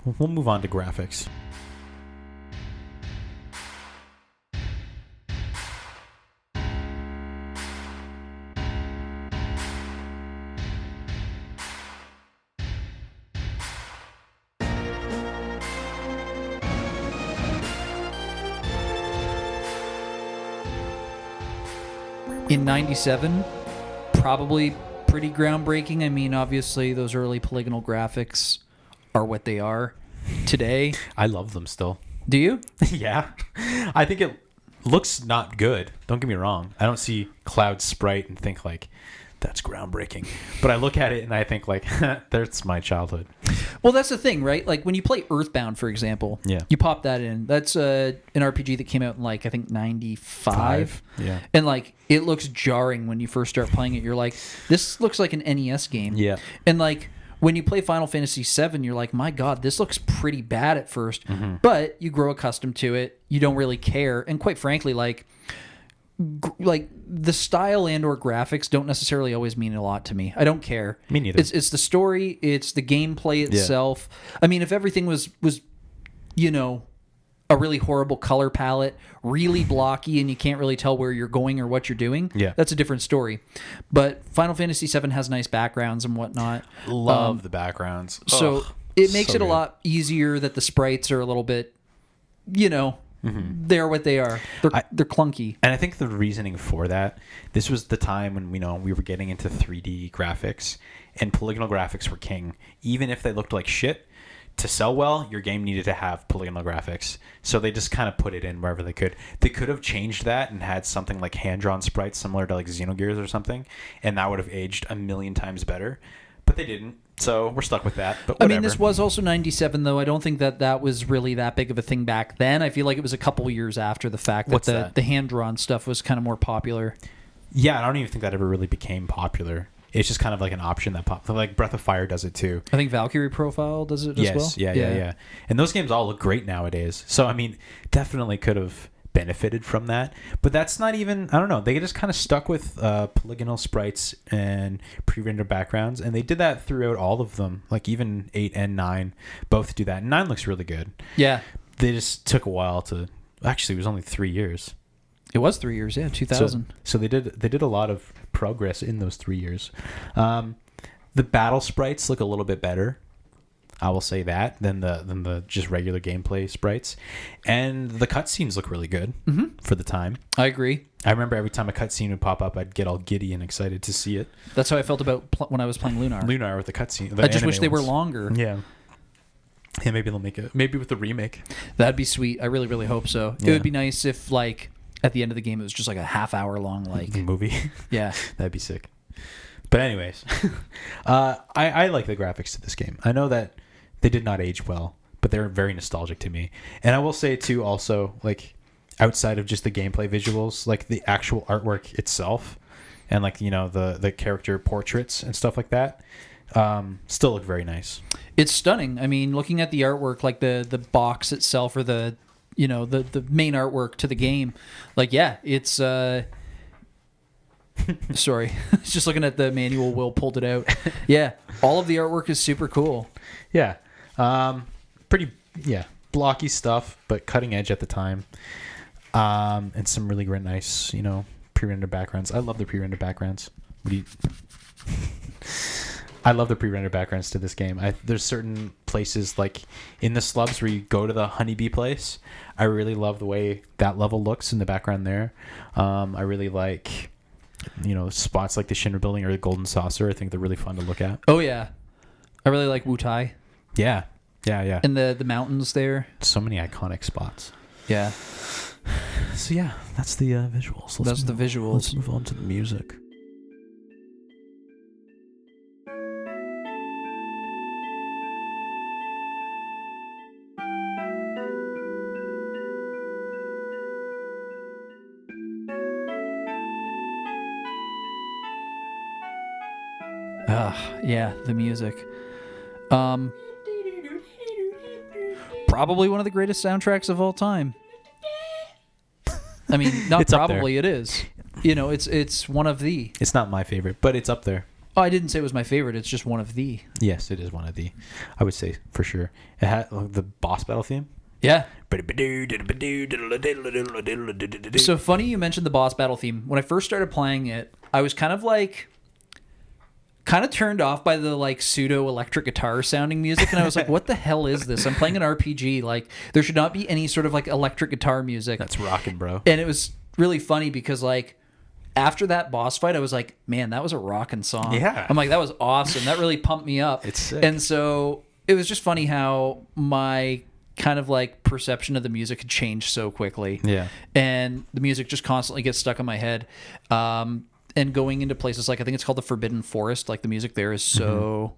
We'll move on to graphics. In 97, probably pretty groundbreaking. I mean, obviously, those early polygonal graphics are what they are today. I love them still. Do you? Yeah. I think it looks not good. Don't get me wrong. I don't see Cloud Sprite and think that's groundbreaking. But I look at it and I think that's my childhood. Well, that's the thing, right? Like when you play Earthbound, for example, you pop that in. That's an RPG that came out in I think 95. Yeah. And it looks jarring when you first start playing it. You're like, this looks like an NES game. Yeah. And when you play Final Fantasy VII, you're like, my God, this looks pretty bad at first. Mm-hmm. But you grow accustomed to it. You don't really care. And quite frankly, the style and or graphics don't necessarily always mean a lot to me. I don't care. Me neither. It's the story. It's the gameplay itself. Yeah. I mean, if everything was a really horrible color palette, really blocky, and you can't really tell where you're going or what you're doing, that's a different story. But Final Fantasy VII has nice backgrounds and whatnot. Love the backgrounds. So it makes it a lot easier that the sprites are a little bit, they're what they are. They're clunky. And I think the reasoning for that, this was the time when we were getting into 3D graphics, and polygonal graphics were king. Even if they looked like shit, to sell well, your game needed to have polygonal graphics. So they just kind of put it in wherever they could. They could have changed that and had something like hand-drawn sprites similar to Xenogears or something, and that would have aged a million times better. But they didn't. So we're stuck with that. But I whatever. mean, this was also 97, though. I don't think that was really that big of a thing back then. I feel like it was a couple years after the fact that What's that? the hand-drawn stuff was kind of more popular. Yeah, I don't even think that ever really became popular. It's just kind of like an option that popped. Like Breath of Fire does it too. I think Valkyrie Profile does it as well. Yeah. And those games all look great nowadays. So, I mean, definitely could have benefited from that. But that's not even, I don't know. They just kind of stuck with polygonal sprites and pre-rendered backgrounds. And they did that throughout all of them. Like even 8 and 9 both do that. And 9 looks really good. Yeah. They just took a while to, actually it was only 3 years. It was 3 years, yeah, 2000. So they did a lot of progress in those 3 years. The battle sprites look a little bit better, I will say that, than the just regular gameplay sprites, and the cutscenes look really good for the time. I agree. I remember every time a cutscene would pop up, I'd get all giddy and excited to see it. That's how I felt about when I was playing Lunar. Lunar with the cutscene. I just wish they were longer. Yeah. Yeah, maybe they'll make it. Maybe with the remake. That'd be sweet. I really, really hope so. Yeah. It would be nice if, like, at the end of the game, it was just like a half-hour long, like movie. Yeah, that'd be sick. But anyways, I like the graphics to this game. I know that they did not age well, but they're very nostalgic to me. And I will say too, also, like, outside of just the gameplay visuals, like the actual artwork itself, and like, you know, the character portraits and stuff like that, still look very nice. It's stunning. I mean, looking at the artwork, like the box itself, or the main artwork to the game, like, yeah, it's sorry, just looking at the manual. Will pulled it out. Yeah, all of the artwork is super cool. Yeah, pretty blocky stuff, but cutting edge at the time, and some really great, nice, you know, pre-rendered backgrounds. I love the pre-rendered backgrounds. I love the pre-rendered backgrounds to this game. There's certain places, like in the slubs where you go to the honeybee place. I really love the way that level looks in the background there. I really like, you know, spots like the Shinra building or the Golden Saucer. I think they're really fun to look at. Oh yeah, I really like Wutai. Yeah. And the mountains there. So many iconic spots. Yeah. So yeah, that's the visuals. That's the visuals. Let's move on to the music. Yeah, the music. Probably one of the greatest soundtracks of all time. I mean, not It's up probably, it is. You know, it's one of the. It's not my favorite, but it's up there. Oh, I didn't say it was my favorite. It's just one of the. Yes, it is one of the. I would say for sure. It had the boss battle theme. Yeah. So funny you mentioned the boss battle theme. When I first started playing it, I was kind of turned off by the like pseudo electric guitar sounding music, and I was like, what the hell is this? I'm playing an RPG. Like, there should not be any sort of like electric guitar music. That's rocking, bro. And it was really funny because like after that boss fight, I was like, man, that was a rocking song. Yeah. I'm like, that was awesome. That really pumped me up. It's sick. And so it was just funny how my kind of like perception of the music had changed so quickly. Yeah. And the music just constantly gets stuck in my head. And going into places like, I think it's called the Forbidden Forest, like the music there is so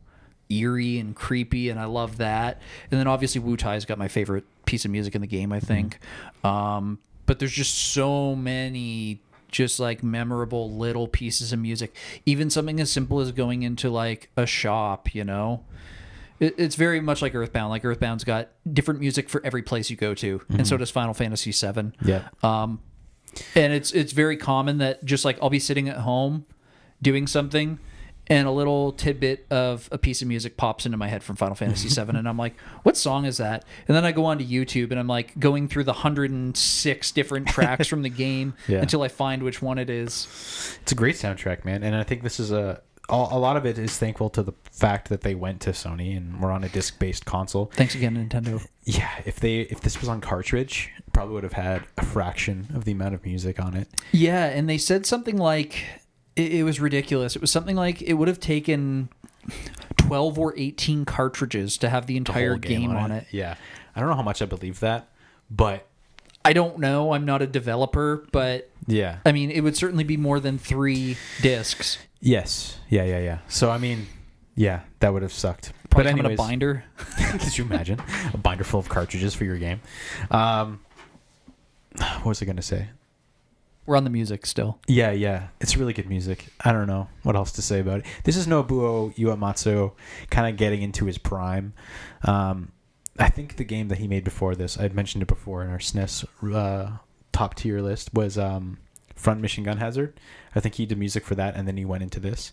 eerie and creepy, and I love that. And then obviously Wutai's got my favorite piece of music in the game, I think. But there's just so many just like memorable little pieces of music. Even something as simple as going into like a shop, you know? It's very much like Earthbound. Like Earthbound's got different music for every place you go to, and so does Final Fantasy VII. Yeah. And it's very common that just like I'll be sitting at home doing something, and a little tidbit of a piece of music pops into my head from Final Fantasy VII, and I'm like, what song is that? And then I go onto YouTube, and I'm like going through the 106 different tracks from the game until I find which one it is. It's a great soundtrack, man. And I think this is a lot of it is thankful to the fact that they went to Sony and were on a disc-based console. Thanks again, Nintendo. Yeah, if this was on cartridge, it probably would have had a fraction of the amount of music on it. Yeah, and they said something like it was ridiculous. It was something like it would have taken 12 or 18 cartridges to have the entire game on it. Yeah, I don't know how much I believe that, but I don't know. I'm not a developer, but yeah, I mean, it would certainly be more than 3 discs. Yes. Yeah. So, I mean, Yeah, that would have sucked. Probably come in a binder. Could you imagine a binder full of cartridges for your game? What was I going to say? We're on the music still. Yeah. It's really good music. I don't know what else to say about it. This is Nobuo Uematsu kind of getting into his prime. I think the game that he made before this, I had mentioned it before in our SNES top tier list, was Front Mission Gun Hazard. I think he did music for that, and then he went into this.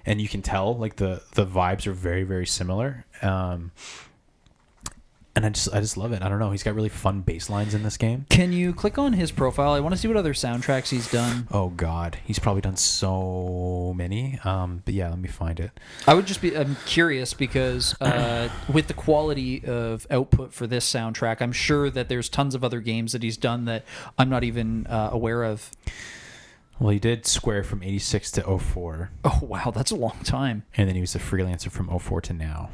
And you can tell, like, the vibes are very, very similar. And I just love it. I don't know. He's got really fun bass lines in this game. Can you click on his profile? I want to see what other soundtracks he's done. Oh, God. He's probably done so many. But yeah, let me find it. I'm curious because with the quality of output for this soundtrack, I'm sure that there's tons of other games that he's done that I'm not even aware of. Well, he did Square from 86 to 04. Oh, wow. That's a long time. And then he was a freelancer from 04 to now.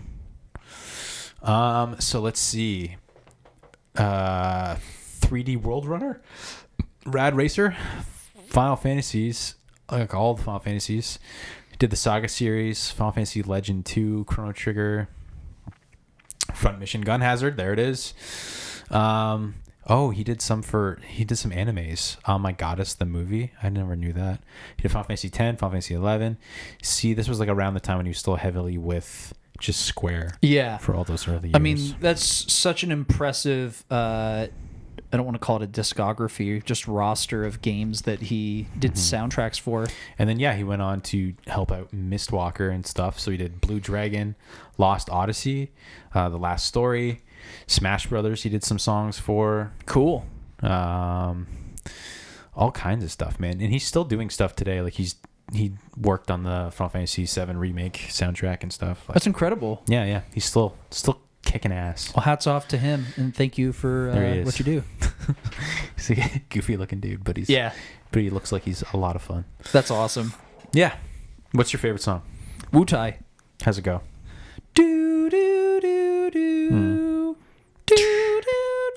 So let's see. 3D World Runner, Rad Racer, Final Fantasies, like all the Final Fantasies. He did the Saga series, Final Fantasy Legend 2, Chrono Trigger, Front Mission Gun Hazard. There it is. He did some animes. Oh My Goddess, the movie. I never knew that. He did Final Fantasy 10, Final Fantasy 11. See, this was like around the time when he was still heavily with just Square. Yeah. For all those early years. I mean, that's such an impressive, I don't want to call it a discography, just roster of games that he did soundtracks for. And then, he went on to help out Mistwalker and stuff. So he did Blue Dragon, Lost Odyssey, The Last Story, Smash Brothers he did some songs for. Cool. All kinds of stuff, man. And he's still doing stuff today. Like he worked on the Final Fantasy VII remake soundtrack and stuff. Like, that's incredible. Yeah. He's still kicking ass. Well, hats off to him, and thank you for what you do. He's a goofy looking dude, but he looks like he's a lot of fun. That's awesome. Yeah. What's your favorite song? Wu-Tai. How's it go? Do do do do. Do do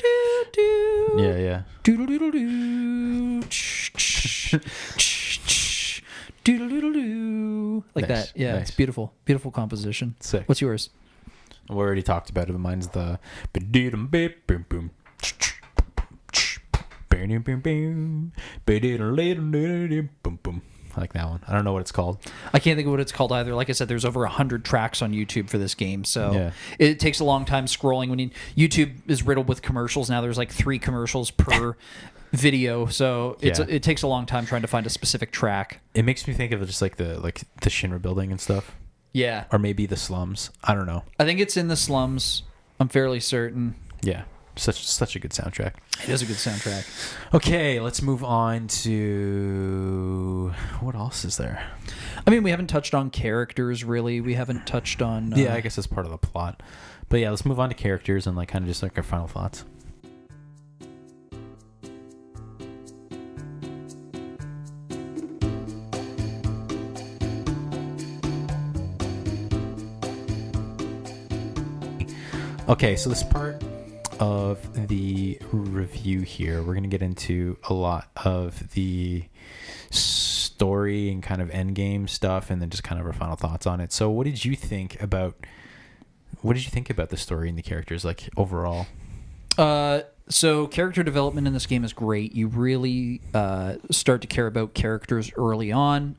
do do. Yeah. Do do do do. Do like nice, that. Yeah, nice. It's beautiful. Beautiful composition. Sick. What's yours? We already talked about it, but mine's the I like that one. I don't know what it's called. I can't think of what it's called either. Like I said, there's over 100 tracks on YouTube for this game, so it takes a long time scrolling. YouTube is riddled with commercials now. There's like 3 commercials per video, so it takes a long time trying to find a specific track. It makes me think of just like the Shinra building and stuff. Yeah, or maybe the slums. I don't know. I think it's in the slums. I'm fairly certain. Yeah, such a good soundtrack. It is a good soundtrack. Okay, let's move on to what else is there? I mean, we haven't touched on characters really. We haven't touched on. I guess that's part of the plot. But yeah, let's move on to characters and like kind of just like our final thoughts. Okay, so this part of the review here, we're going to get into a lot of the story and kind of end game stuff, and then just kind of our final thoughts on it. So what did you think about the story and the characters, like, overall? So character development in this game is great. You really start to care about characters early on.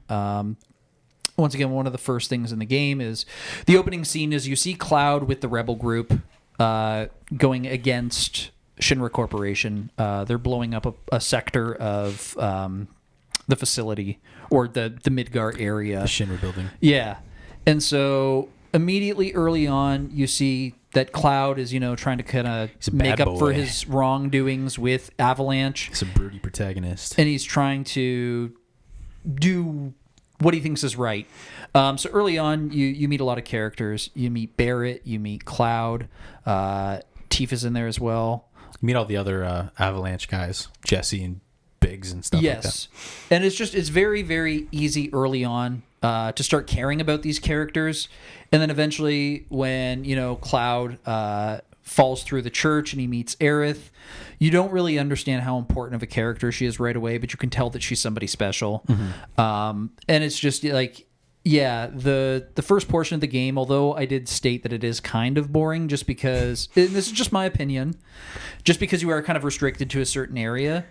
Once again, one of the first things in the game is the opening scene is you see Cloud with the rebel group going against Shinra Corporation. They're blowing up a sector of the facility or the Midgar area. The Shinra building. Yeah. And so immediately early on, you see that Cloud is, trying to kind of make up for his wrongdoings with Avalanche. He's a broody protagonist. And he's trying to do what he thinks is right. So early on, you meet a lot of characters. You meet Barrett, you meet Cloud, Tifa's in there as well. You meet all the other Avalanche guys, Jesse and Biggs and stuff like that. Yes. And it's very, very easy early on to start caring about these characters. And then eventually when, Cloud falls through the church and he meets Aerith, you don't really understand how important of a character she is right away, but you can tell that she's somebody special. Mm-hmm. And it's just like Yeah, the first portion of the game, although I did state that it is kind of boring just because, and this is just my opinion, just because you are kind of restricted to a certain area,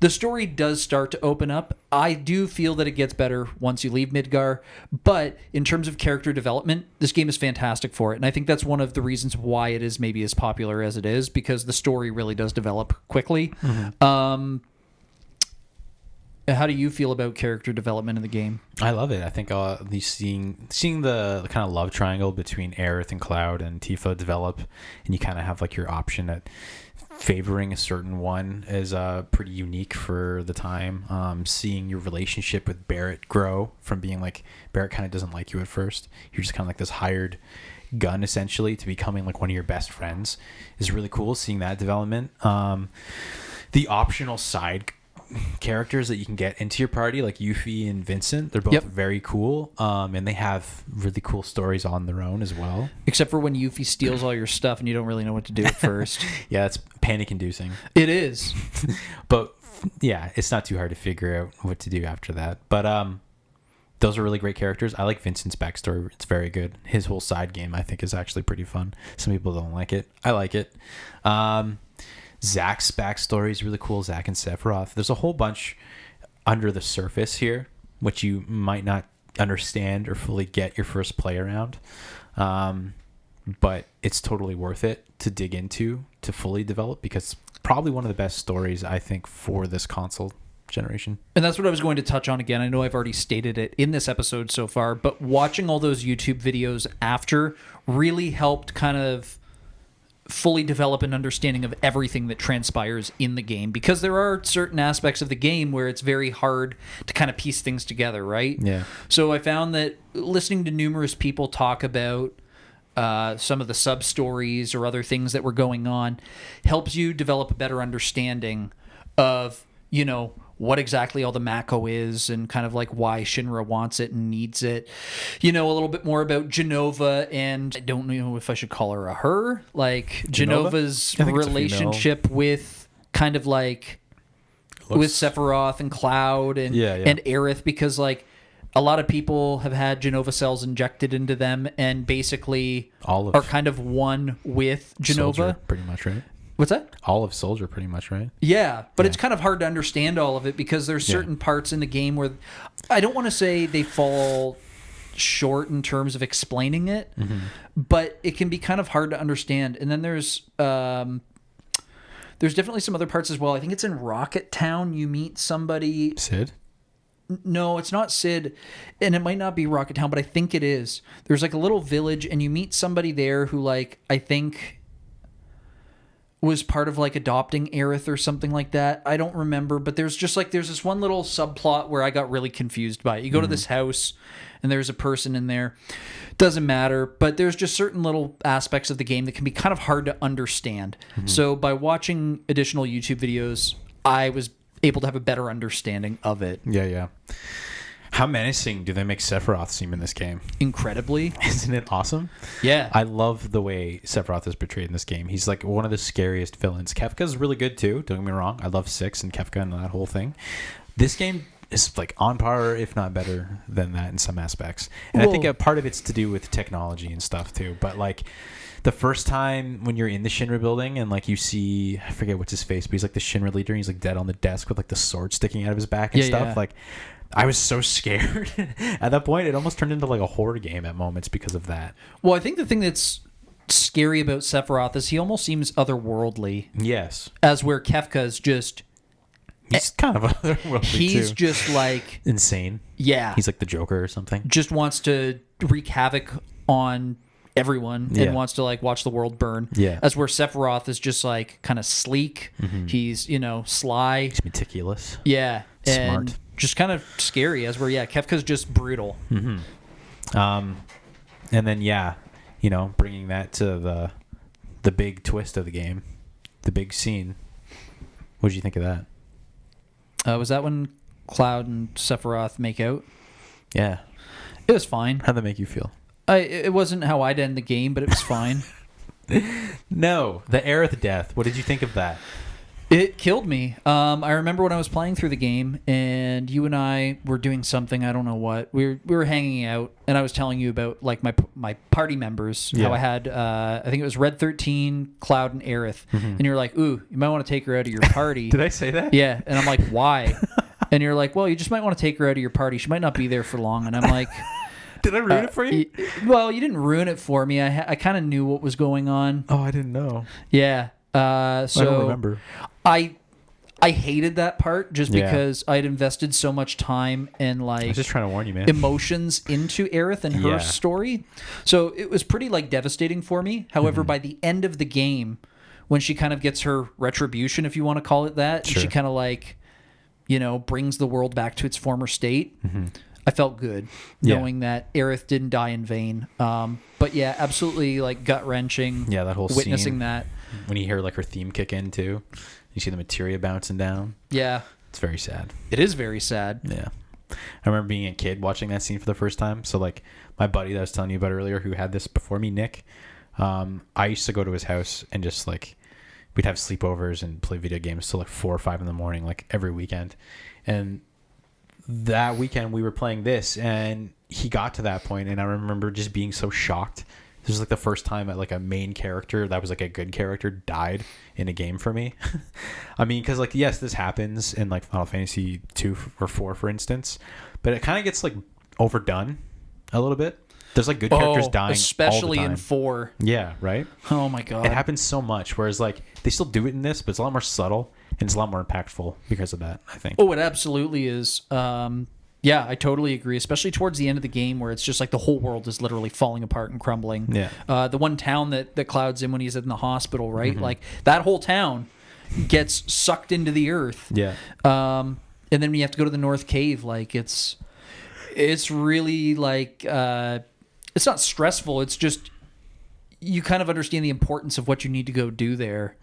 the story does start to open up. I do feel that it gets better once you leave Midgar, but in terms of character development, this game is fantastic for it. And I think that's one of the reasons why it is maybe as popular as it is, because the story really does develop quickly. How do you feel about character development in the game? I love it. I think seeing the kind of love triangle between Aerith and Cloud and Tifa develop, and you kind of have like your option at favoring a certain one is pretty unique for the time. Seeing your relationship with Barrett grow from being like Barrett kind of doesn't like you at first. You're just kind of like this hired gun essentially to becoming like one of your best friends is really cool. Seeing that development. The optional side characters that you can get into your party, like Yuffie and Vincent, they're both very cool, and they have really cool stories on their own as well. Except for when Yuffie steals all your stuff and you don't really know what to do at first. Yeah, it's panic-inducing. It is. But yeah, it's not too hard to figure out what to do after that. But those are really great characters. I like Vincent's backstory. It's very good. His whole side game, I think, is actually pretty fun. Some people don't like it. I like it. Zack's backstory is really cool. Zack and Sephiroth. There's a whole bunch under the surface here, which you might not understand or fully get your first play around. But it's totally worth it to dig into, to fully develop, because it's probably one of the best stories, I think, for this console generation. And that's what I was going to touch on again. I know I've already stated it in this episode so far, but watching all those YouTube videos after really helped kind of fully develop an understanding of everything that transpires in the game, because there are certain aspects of the game where it's very hard to kind of piece things together, right? Yeah. So I found that listening to numerous people talk about some of the sub stories or other things that were going on helps you develop a better understanding of, you know, what exactly all the Mako is and kind of like why Shinra wants it and needs it. You know, a little bit more about Genova, and I don't know if I should call her a her. Like Genova's relationship with kind of like with Sephiroth and Cloud and and Aerith, because like a lot of people have had Genova cells injected into them and basically are kind of one with Genova. Soldier, pretty much, right? What's that? All of Soldier, pretty much, right? Yeah, but it's kind of hard to understand all of it because there's certain parts in the game where I don't want to say they fall short in terms of explaining it, but it can be kind of hard to understand. And then there's definitely some other parts as well. I think it's in Rocket Town. You meet somebody. Sid? No, it's not Sid, and it might not be Rocket Town, but I think it is. There's like a little village, and you meet somebody there who, like, I think was part of like adopting Aerith or something like that. I don't remember, but there's this one little subplot where I got really confused by it. You go to this house and there's a person in there. Doesn't matter, but there's just certain little aspects of the game that can be kind of hard to understand. So by watching additional YouTube videos, I was able to have a better understanding of it. Yeah. How menacing do they make Sephiroth seem in this game? Incredibly. Isn't it awesome? Yeah. I love the way Sephiroth is portrayed in this game. He's like one of the scariest villains. Kefka's really good too, don't get me wrong. I love Six and Kefka and that whole thing. This game is like on par, if not better than that in some aspects. And I think a part of it's to do with technology and stuff too. But like the first time when you're in the Shinra building and like you see, I forget what's his face, but he's like the Shinra leader and he's like dead on the desk with like the sword sticking out of his back and stuff. Yeah. Like I was so scared at that point. It almost turned into like a horror game at moments because of that. Well, I think the thing that's scary about Sephiroth is he almost seems otherworldly. Yes. As where Kefka is just... He's kind of otherworldly He's too. just like... insane. Yeah. He's like the Joker or something. Just wants to wreak havoc on everyone and wants to like watch the world burn. Yeah. As where Sephiroth is just like kind of sleek. He's, you know, sly. He's meticulous. Yeah. Smart. And just kind of scary as where, Kefka's just brutal. And then, you know, bringing that to the big twist of the game, the big scene. What did you think of that? Was that when Cloud and Sephiroth make out? Yeah. It was fine. How'd that make you feel? It wasn't how I'd end the game, but it was fine. No. The Aerith death. What did you think of that? It killed me. I remember when I was playing through the game, and you and I were doing something. I don't know what. We were hanging out, and I was telling you about like my party members. Yeah. How I had I think it was Red 13, Cloud, and Aerith, and you're like, "Ooh, you might want to take her out of your party." Did I say that? Yeah, and I'm like, "Why?" And you're like, "Well, you just might want to take her out of your party. She might not be there for long." And I'm like, Did I ruin it for you? Well, you didn't ruin it for me. I kind of knew what was going on. Oh, I didn't know. Yeah. So I don't remember. I hated that part just Yeah. because I'd invested so much time and I like was just trying to warn you, man. emotions into Aerith and her Yeah. story. So it was pretty like devastating for me. However, by the end of the game, when she kind of gets her retribution, if you want to call it that, and Sure. she kind of like, brings the world back to its former state. I felt good Yeah. knowing that Aerith didn't die in vain. But yeah, absolutely like gut wrenching. Yeah, that whole witnessing scene. that. When you hear like her theme kick in too, you see the materia bouncing down. Yeah, It's very sad. it is very sad. Yeah. I remember being a kid watching that scene for the first time. So like my buddy that I was telling you about earlier who had this before me, Nick, I used to go to his house and just like we'd have sleepovers and play video games till like 4 or 5 in the morning, like every weekend. And that weekend we were playing this and he got to that point and I remember just being so shocked. This was like the first time that like a main character that was like a good character died in a game for me. I mean, because like yes, this happens in like Final Fantasy 2 or 4, for instance, but it kind of gets like overdone a little bit. There's like good characters dying, especially all the time. in 4. Yeah, right. Oh my god, It happens so much. Whereas like they still do it in this, but it's a lot more subtle and it's a lot more impactful because of that, I think. Oh, it absolutely is. Yeah, I totally agree. Especially towards the end of the game, where it's just like the whole world is literally falling apart and crumbling. Yeah. The one town that Cloud's in when he's in the hospital, right? Like that whole town gets sucked into the earth. Yeah. And then when you have to go to the North Cave, like it's really like it's not stressful. It's just you kind of understand the importance of what you need to go do there.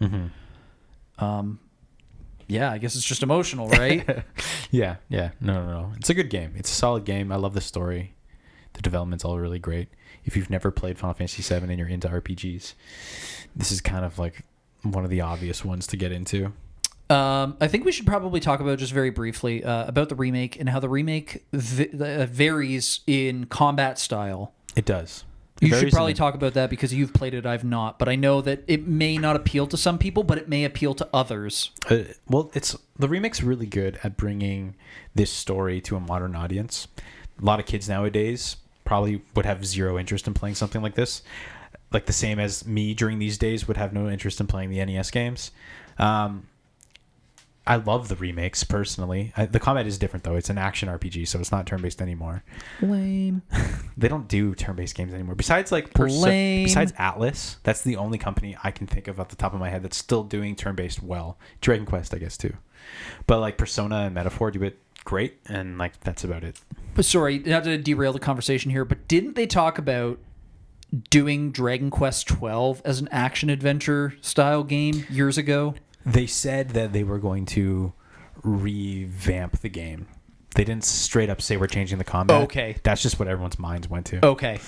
Yeah, I guess it's just emotional, right? Yeah. No. It's a good game. It's a solid game. I love the story. The development's all really great. If you've never played Final Fantasy VII and you're into RPGs, this is kind of like one of the obvious ones to get into. I think we should probably talk about just very briefly about the remake and how the remake varies in combat style. It does. You should probably talk about that because you've played it, I've not. But I know that it may not appeal to some people, but it may appeal to others. Well, the remake's really good at bringing this story to a modern audience. A lot of kids nowadays probably would have zero interest in playing something like this. Like the same as me during these days would have no interest in playing the NES games. I love the remakes personally. The combat is different though. It's an action RPG, so it's not turn-based anymore. Lame. They don't do turn-based games anymore. Besides like Lame. besides Atlas, that's the only company I can think of off the top of my head that's still doing turn-based well. Dragon Quest, I guess, too. But like Persona and Metaphor do it great, and like that's about it. But sorry, not to derail the conversation here, but didn't they talk about doing Dragon Quest 12 as an action adventure style game years ago? They said that they were going to revamp the game. They didn't straight up say we're changing the combat. Okay. That's just what everyone's minds went to. Okay.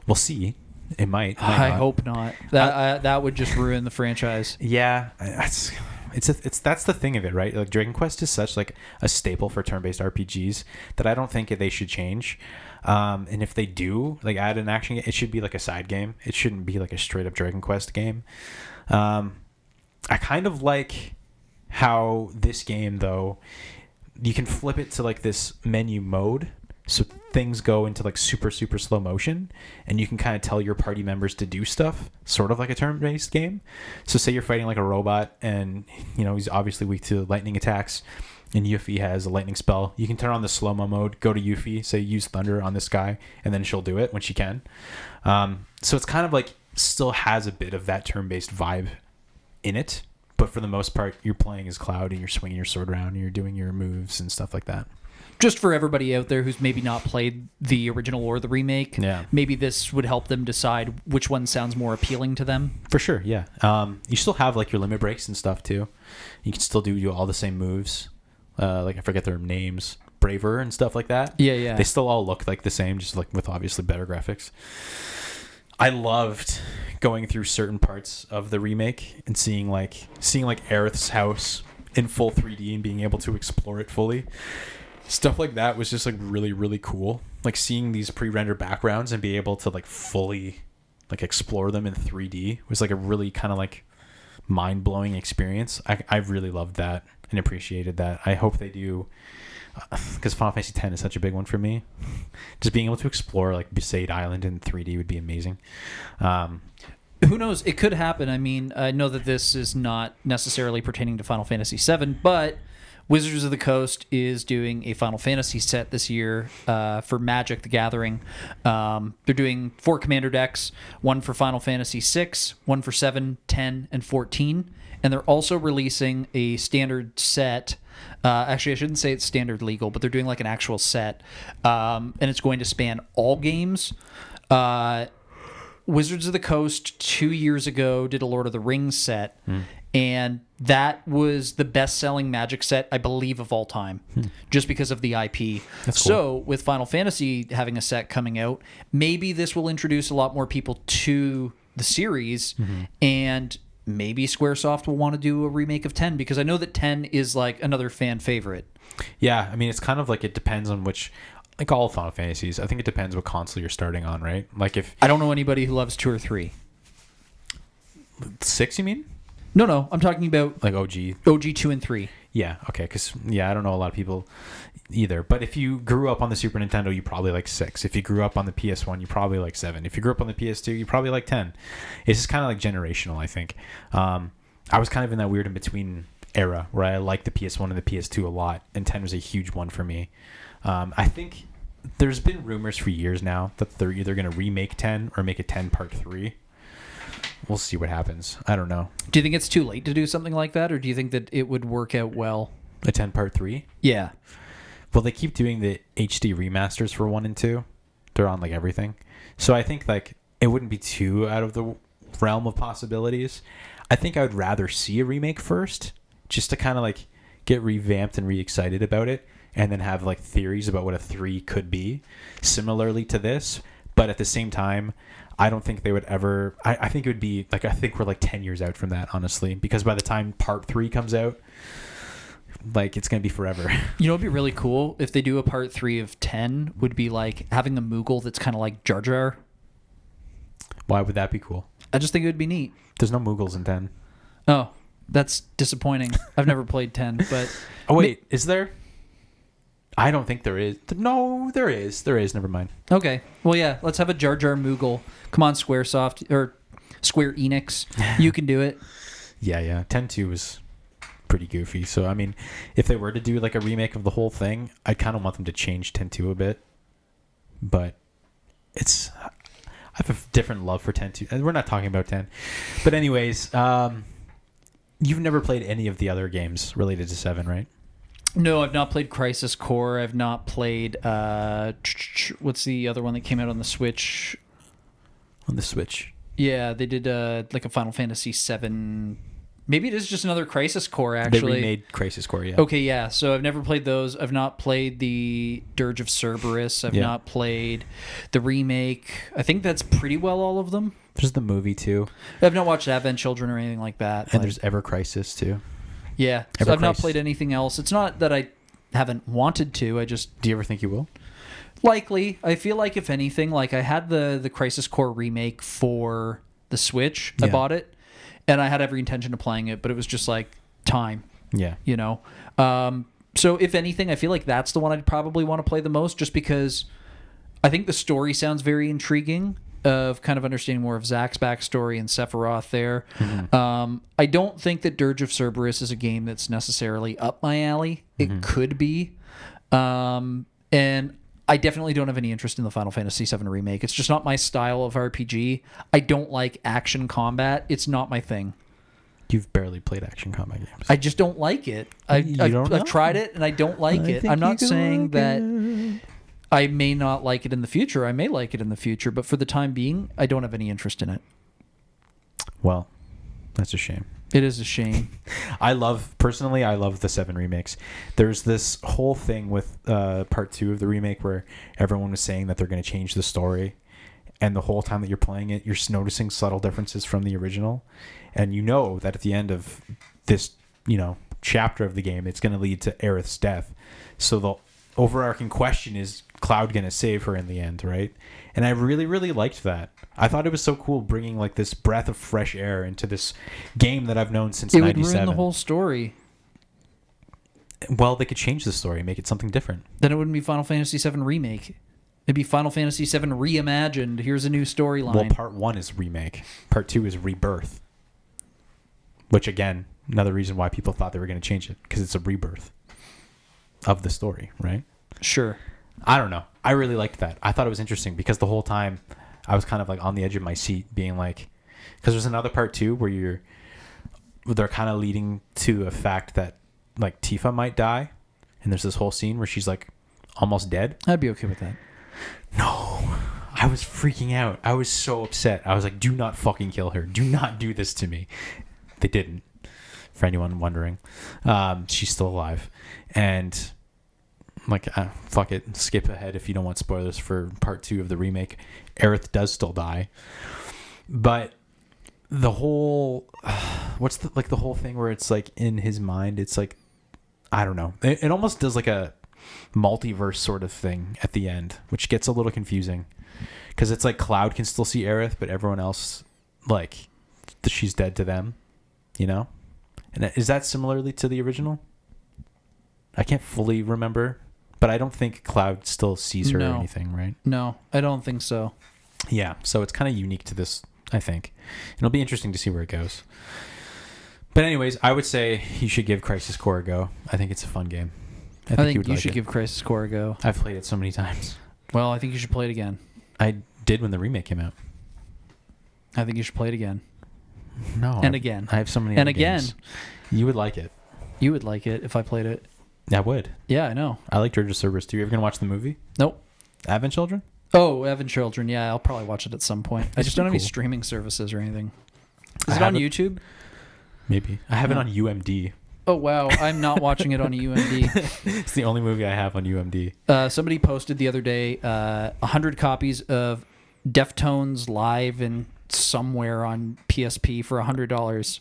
We'll see. It might. I hope not. That would just ruin the franchise. Yeah. That's the thing of it, right? Like Dragon Quest is such like a staple for turn-based RPGs that I don't think they should change. And if they do, like add an action game, it should be like a side game. It shouldn't be like a straight up Dragon Quest game. I kind of like how this game, though, you can flip it to like this menu mode. So things go into like super, super slow motion and you can kind of tell your party members to do stuff, sort of like a turn-based game. So say you're fighting like a robot and, he's obviously weak to lightning attacks and Yuffie has a lightning spell. You can turn on the slow-mo mode, go to Yuffie, say use thunder on this guy, and then she'll do it when she can. So it's kind of like still has a bit of that turn-based vibe in it, but for the most part you're playing as Cloud and you're swinging your sword around and you're doing your moves and stuff like that. Just for everybody out there who's maybe not played the original or the remake, yeah, maybe this would help them decide which one sounds more appealing to them. For sure, yeah. You still have like your limit breaks and stuff too. You can still do all the same moves. Like I forget their names, Braver and stuff like that. Yeah. They still all look like the same, just like with obviously better graphics. I loved going through certain parts of the remake and seeing Aerith's house in full 3D and being able to explore it fully. Stuff like that was just like really, really cool. Like seeing these pre-rendered backgrounds and be able to like fully like explore them in 3D was like a really kind of like mind-blowing experience. I really loved that and appreciated that. I hope they do, because Final Fantasy X is such a big one for me. Just being able to explore like Besaid Island in 3D would be amazing. Who knows? It could happen. I mean, I know that this is not necessarily pertaining to Final Fantasy VII, but Wizards of the Coast is doing a Final Fantasy set this year for Magic: The Gathering. They're doing 4 commander decks, one for Final Fantasy VI, one for 7, 10, and 14. And they're also releasing a standard set. Actually, I shouldn't say it's standard legal, but they're doing like an actual set. And it's going to span all games. Wizards of the Coast 2 years ago did a Lord of the Rings set. And that was the best-selling Magic set, I believe, of all time, just because of the IP. That's so with Final Fantasy having a set coming out, maybe this will introduce a lot more people to the series, and maybe Squaresoft will want to do a remake of 10, because I know that 10 is like another fan favorite. Yeah, I mean, it's kind of like it depends on which, like all Final Fantasies, I think it depends what console you're starting on, right? Like if... I don't know anybody who loves 2 or 3. 6, you mean? No, I'm talking about like OG 2 and 3. Yeah, okay, because I don't know a lot of people either. But if you grew up on the Super Nintendo, you probably like 6. If you grew up on the PS1, you probably like 7. If you grew up on the PS2, you probably like 10. It's just kind of like generational, I think. I was kind of in that weird in between era where I liked the PS1 and the PS2 a lot, and 10 was a huge one for me. I think there's been rumors for years now that they're either going to remake 10 or make a 10 Part 3. We'll see what happens. I don't know. Do you think it's too late to do something like that, or do you think that it would work out well? A 10 Part 3? Yeah. Well, they keep doing the HD remasters for 1 and 2. They're on like everything. So I think like it wouldn't be too out of the realm of possibilities. I think I would rather see a remake first, just to kind of like get revamped and re-excited about it, and then have like theories about what a 3 could be, similarly to this. But at the same time, I don't think they would ever... I think it would be... like I think we're like 10 years out from that, honestly. Because by the time Part 3 comes out, like it's going to be forever. You know, it'd be really cool if they do a Part 3 of 10, would be like having a Moogle that's kind of like Jar Jar. Why would that be cool? I just think it would be neat. There's no Moogles in 10. Oh, that's disappointing. I've never played 10, but... Oh, wait. Is there? I don't think there is. No, there is. There is. Never mind. Okay. Well, yeah. Let's have a Jar Jar Moogle. Come on, Squaresoft or Square Enix. You can do it. Yeah. 10-2 was pretty goofy. So, I mean, if they were to do like a remake of the whole thing, I kind of want them to change 10-2 a bit. But it's... I have a different love for 10-2. And we're not talking about 10. But anyways, you've never played any of the other games related to 7, right? No, I've not played Crisis Core. I've not played... what's the other one that came out on the Switch? On the Switch? Yeah, they did like a Final Fantasy VII... Maybe it is just another Crisis Core, actually. They remade Crisis Core, yeah. Okay, yeah. So I've never played those. I've not played the Dirge of Cerberus. I've not played the remake. I think that's pretty well all of them. There's the movie, too. I've not watched Advent Children or anything like that. And there's Ever Crisis, too. Yeah, so I've not played anything else. It's not that I haven't wanted to. I just... Do you ever think you will? Likely. I feel like, if anything, like I had the Crisis Core remake for the Switch. I bought it, and I had every intention of playing it, but it was just like time. Yeah. You know? So if anything, I feel like that's the one I'd probably want to play the most, just because I think the story sounds very intriguing, of kind of understanding more of Zack's backstory and Sephiroth there. I don't think that Dirge of Cerberus is a game that's necessarily up my alley. It could be. And I definitely don't have any interest in the Final Fantasy VII Remake. It's just not my style of RPG. I don't like action combat. It's not my thing. You've barely played action combat games. I just don't like it. I've tried it, and I don't like it. I'm not saying that... I may not like it in the future. I may like it in the future, but for the time being, I don't have any interest in it. Well, that's a shame. It is a shame. Personally, I love the 7 remakes. There's this whole thing with Part 2 of the remake where everyone was saying that they're going to change the story. and the whole time that you're playing it, you're noticing subtle differences from the original, and you know that at the end of this, chapter of the game, it's going to lead to Aerith's death. So the overarching question is, Cloud going to save her in the end, right? And I really, really liked that. I thought it was so cool bringing like this breath of fresh air into this game that I've known since 97. It would ruin the whole story. Well, they could change the story, make it something different. Then it wouldn't be Final Fantasy VII Remake. It'd be Final Fantasy VII Reimagined. Here's a new storyline. Well, part 1 is remake. Part 2 is rebirth. Which, again, another reason why people thought they were going to change it, because it's a rebirth of the story, right? Sure. I don't know. I really liked that. I thought it was interesting because the whole time I was kind of like on the edge of my seat being like, because there's another part too where they're kind of leading to a fact that like Tifa might die. And there's this whole scene where she's like almost dead. I'd be okay with that. No, I was freaking out. I was so upset. I was like, do not fucking kill her. Do not do this to me. They didn't, for anyone wondering. She's still alive. And like, fuck it. Skip ahead if you don't want spoilers for part 2 of the remake. Aerith does still die. But the whole... the whole thing where it's like in his mind, it's like... I don't know. It almost does like a multiverse sort of thing at the end, which gets a little confusing. Because it's like Cloud can still see Aerith, but everyone else, like, she's dead to them. And is that similarly to the original? I can't fully remember, but I don't think Cloud still sees her or anything, right? No, I don't think so. Yeah, so it's kind of unique to this, I think. It'll be interesting to see where it goes. But anyways, I would say you should give Crisis Core a go. I think it's a fun game. I think you should give Crisis Core a go. I've played it so many times. Well, I think you should play it again. I did when the remake came out. I think you should play it again. No. And again. I have so many and other again. Games. You would like it. You would like it if I played it. I would. Yeah, I know. I like Dirge of Cerberus too. You ever gonna watch the movie? Nope. Advent Children? Oh, Advent Children. Yeah, I'll probably watch it at some point. I just don't have any streaming services or anything. Is it on YouTube? Maybe. I have it on UMD. Oh, wow. I'm not watching it on UMD. It's the only movie I have on UMD. Somebody posted the other day 100 copies of Deftones live in somewhere on PSP for $100.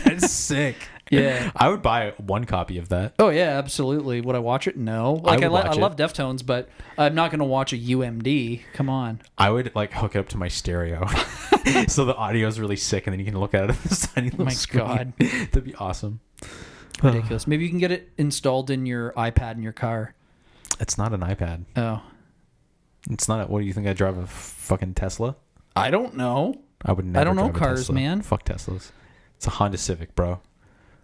That's sick. Yeah. I would buy one copy of that. Oh, yeah, absolutely. Would I watch it? No. Like, I love Deftones, but I'm not going to watch a UMD. Come on. I would, like, hook it up to my stereo so the audio is really sick, and then you can look at it on this tiny little screen. My God. That'd be awesome. Ridiculous. Maybe you can get it installed in your iPad in your car. It's not an iPad. Oh. It's not. What do you think? I drive a fucking Tesla? I don't know. I would never. I don't know drive a cars, Tesla. man. Fuck Teslas. It's a Honda Civic, bro.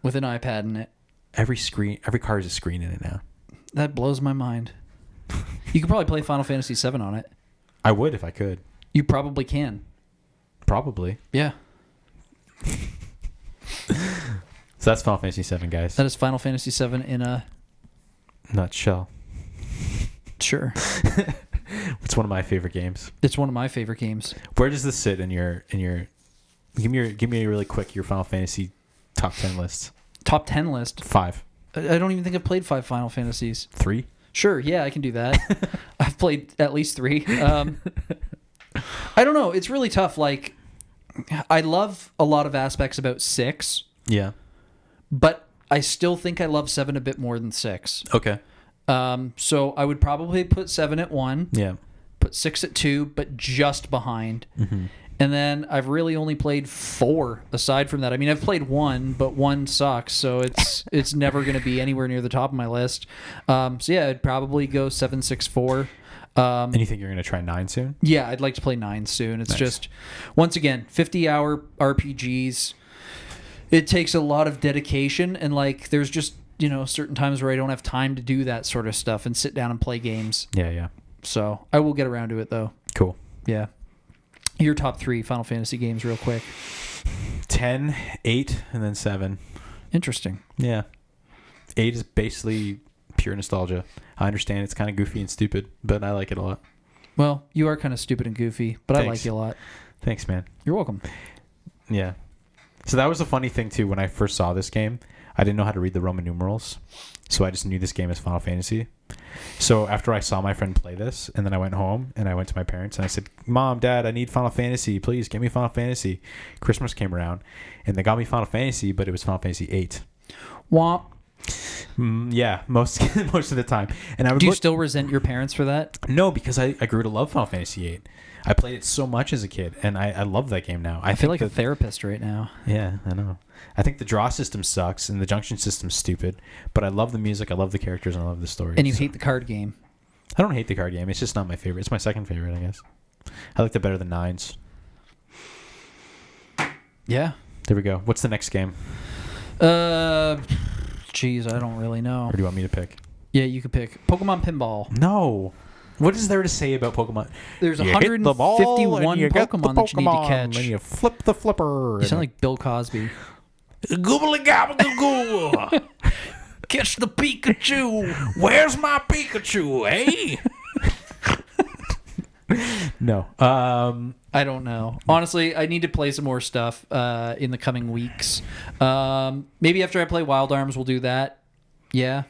With an iPad in it. Every car has a screen in it now. That blows my mind. You could probably play Final Fantasy VII on it. I would if I could. You probably can. Probably. Yeah. So that's Final Fantasy VII, guys. That is Final Fantasy VII in a nutshell. Sure. It's one of my favorite games. It's one of my favorite games. Where does this sit in your give me really quick your Final Fantasy top 10 lists. Top 10 list? 5. I don't even think I've played 5 Final Fantasies. 3? Sure, yeah, I can do that. I've played at least 3. I don't know. It's really tough. Like, I love a lot of aspects about 6. Yeah. But I still think I love 7 a bit more than 6. Okay. So I would probably put 7 at 1. Yeah. Put 6 at 2, but just behind. Mm-hmm. And then I've really only played 4 aside from that. I mean, I've played 1, but 1 sucks, so it's never going to be anywhere near the top of my list. So yeah, I'd probably go 7, 6, 4. And you think you're going to try 9 soon? Yeah, I'd like to play 9 soon. It's just, once again, 50-hour RPGs. It takes a lot of dedication, and like there's just, certain times where I don't have time to do that sort of stuff and sit down and play games. Yeah. So I will get around to it, though. Cool. Yeah. Your top 3 Final Fantasy games real quick. 10, 8, and then 7. Interesting. Yeah. 8 is basically pure nostalgia. I understand it's kind of goofy and stupid, but I like it a lot. Well, you are kind of stupid and goofy, but Thanks. I like you a lot. Thanks, man. You're welcome. Yeah. So that was a funny thing, too. When I first saw this game, I didn't know how to read the Roman numerals, so I just knew this game as Final Fantasy. So after I saw my friend play this, and then I went home and I went to my parents and I said, Mom, Dad, I need Final Fantasy. Please get me Final Fantasy. Christmas came around and they got me Final Fantasy, but it was Final Fantasy 8. Womp. Yeah, most of the time. And I would Do you still resent your parents for that? No, because I grew to love Final Fantasy 8. I played it so much as a kid, and I love that game now. I feel like a therapist right now. Yeah, I know. I think the draw system sucks, and the junction system's stupid, but I love the music, I love the characters, and I love the story. And you hate the card game. I don't hate the card game. It's just not my favorite. It's my second favorite, I guess. I liked it better than 9's. Yeah. There we go. What's the next game? Geez, I don't really know. Or do you want me to pick? Yeah, you could pick Pokemon Pinball. No. What is there to say about Pokemon? There's You hit the ball 151 and you get the Pokemon that you need to catch. And you flip the flipper. You sound like Bill Cosby. Goobly gobble goo. Catch the Pikachu. Where's my Pikachu, eh? No. I don't know. Honestly, I need to play some more stuff in the coming weeks. Maybe after I play Wild Arms, we'll do that. Yeah.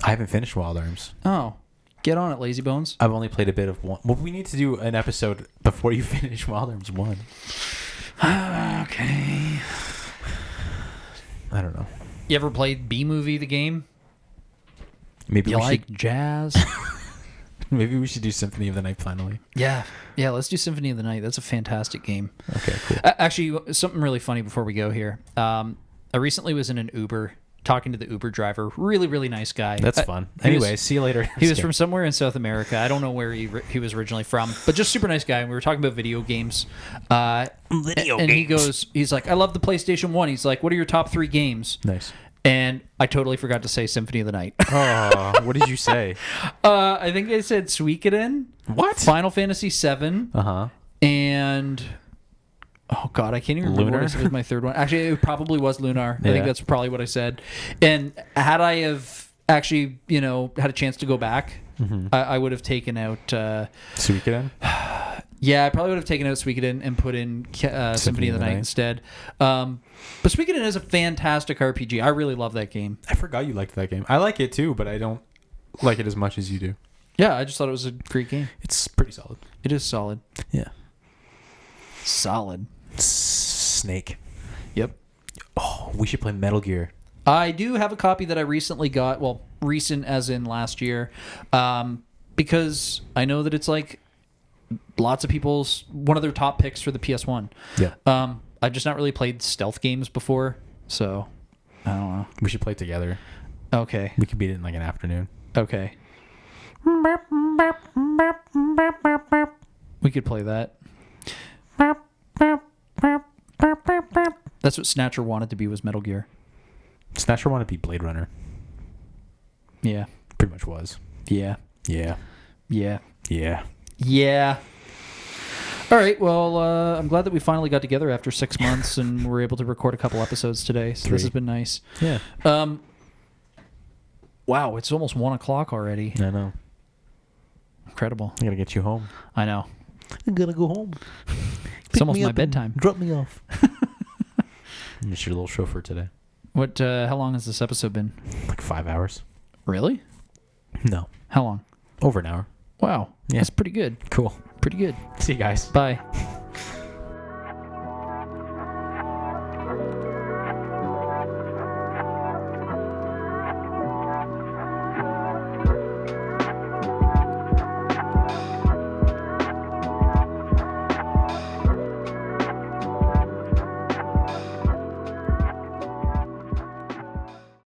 I haven't finished Wild Arms. Oh. Get on it, Lazy Bones. I've only played a bit of one. Well, we need to do an episode before you finish Wild Arms 1. Okay. I don't know. You ever played B-Movie, the game? Maybe You we like should. jazz? Maybe we should do Symphony of the Night finally. Yeah. Yeah, let's do Symphony of the Night. That's a fantastic game. Okay, cool. Actually, something really funny before we go here. I recently was in an Uber talking to the Uber driver. Really, really nice guy. That's fun. he was- Anyway, see you later. He was from somewhere in South America. I don't know where he was originally from, but just super nice guy. And we were talking about video games. And he's like, I love the PlayStation 1. He's like, what are your top 3 games? Nice. And I totally forgot to say Symphony of the Night. Oh, what did you say? I think I said Suikoden. What? Final Fantasy 7. Uh-huh. And... Oh, God, I can't even remember what I said was my third one. Actually, it probably was Lunar. I Yeah. think that's probably what I said. And had I have actually, had a chance to go back, I would have taken out... Suikoden? Yeah, I probably would have taken out Suikoden and put in Symphony of the Night instead. But Suikoden is a fantastic RPG. I really love that game. I forgot you liked that game. I like it too, but I don't like it as much as you do. Yeah, I just thought it was a great game. It's pretty solid. It is solid. Yeah. Solid. Snake. Yep. Oh, we should play Metal Gear. I do have a copy that I recently got. Well, recent as in last year. Because I know that it's like lots of people's... one of their top picks for the PS1. Yeah. I've just not really played stealth games before. So, I don't know. We should play together. Okay. We could beat it in like an afternoon. Okay. We could play that. That's what Snatcher wanted to be, was Metal Gear. Snatcher wanted to be Blade Runner. Yeah. Pretty much was. Yeah. Yeah. Yeah. Yeah. Yeah. All right. Well, I'm glad that we finally got together after 6 months and were able to record a couple episodes today. So 3. This has been nice. Yeah. Wow, it's almost 1 o'clock already. I know. Incredible. I gotta get you home. I know. I gotta go home. It's almost my bedtime. Drop me off. I'm just your little chauffeur today. What? How long has this episode been? Like 5 hours. Really? No. How long? Over an hour. Wow. Yeah. That's pretty good. Cool. Pretty good. See you guys. Bye.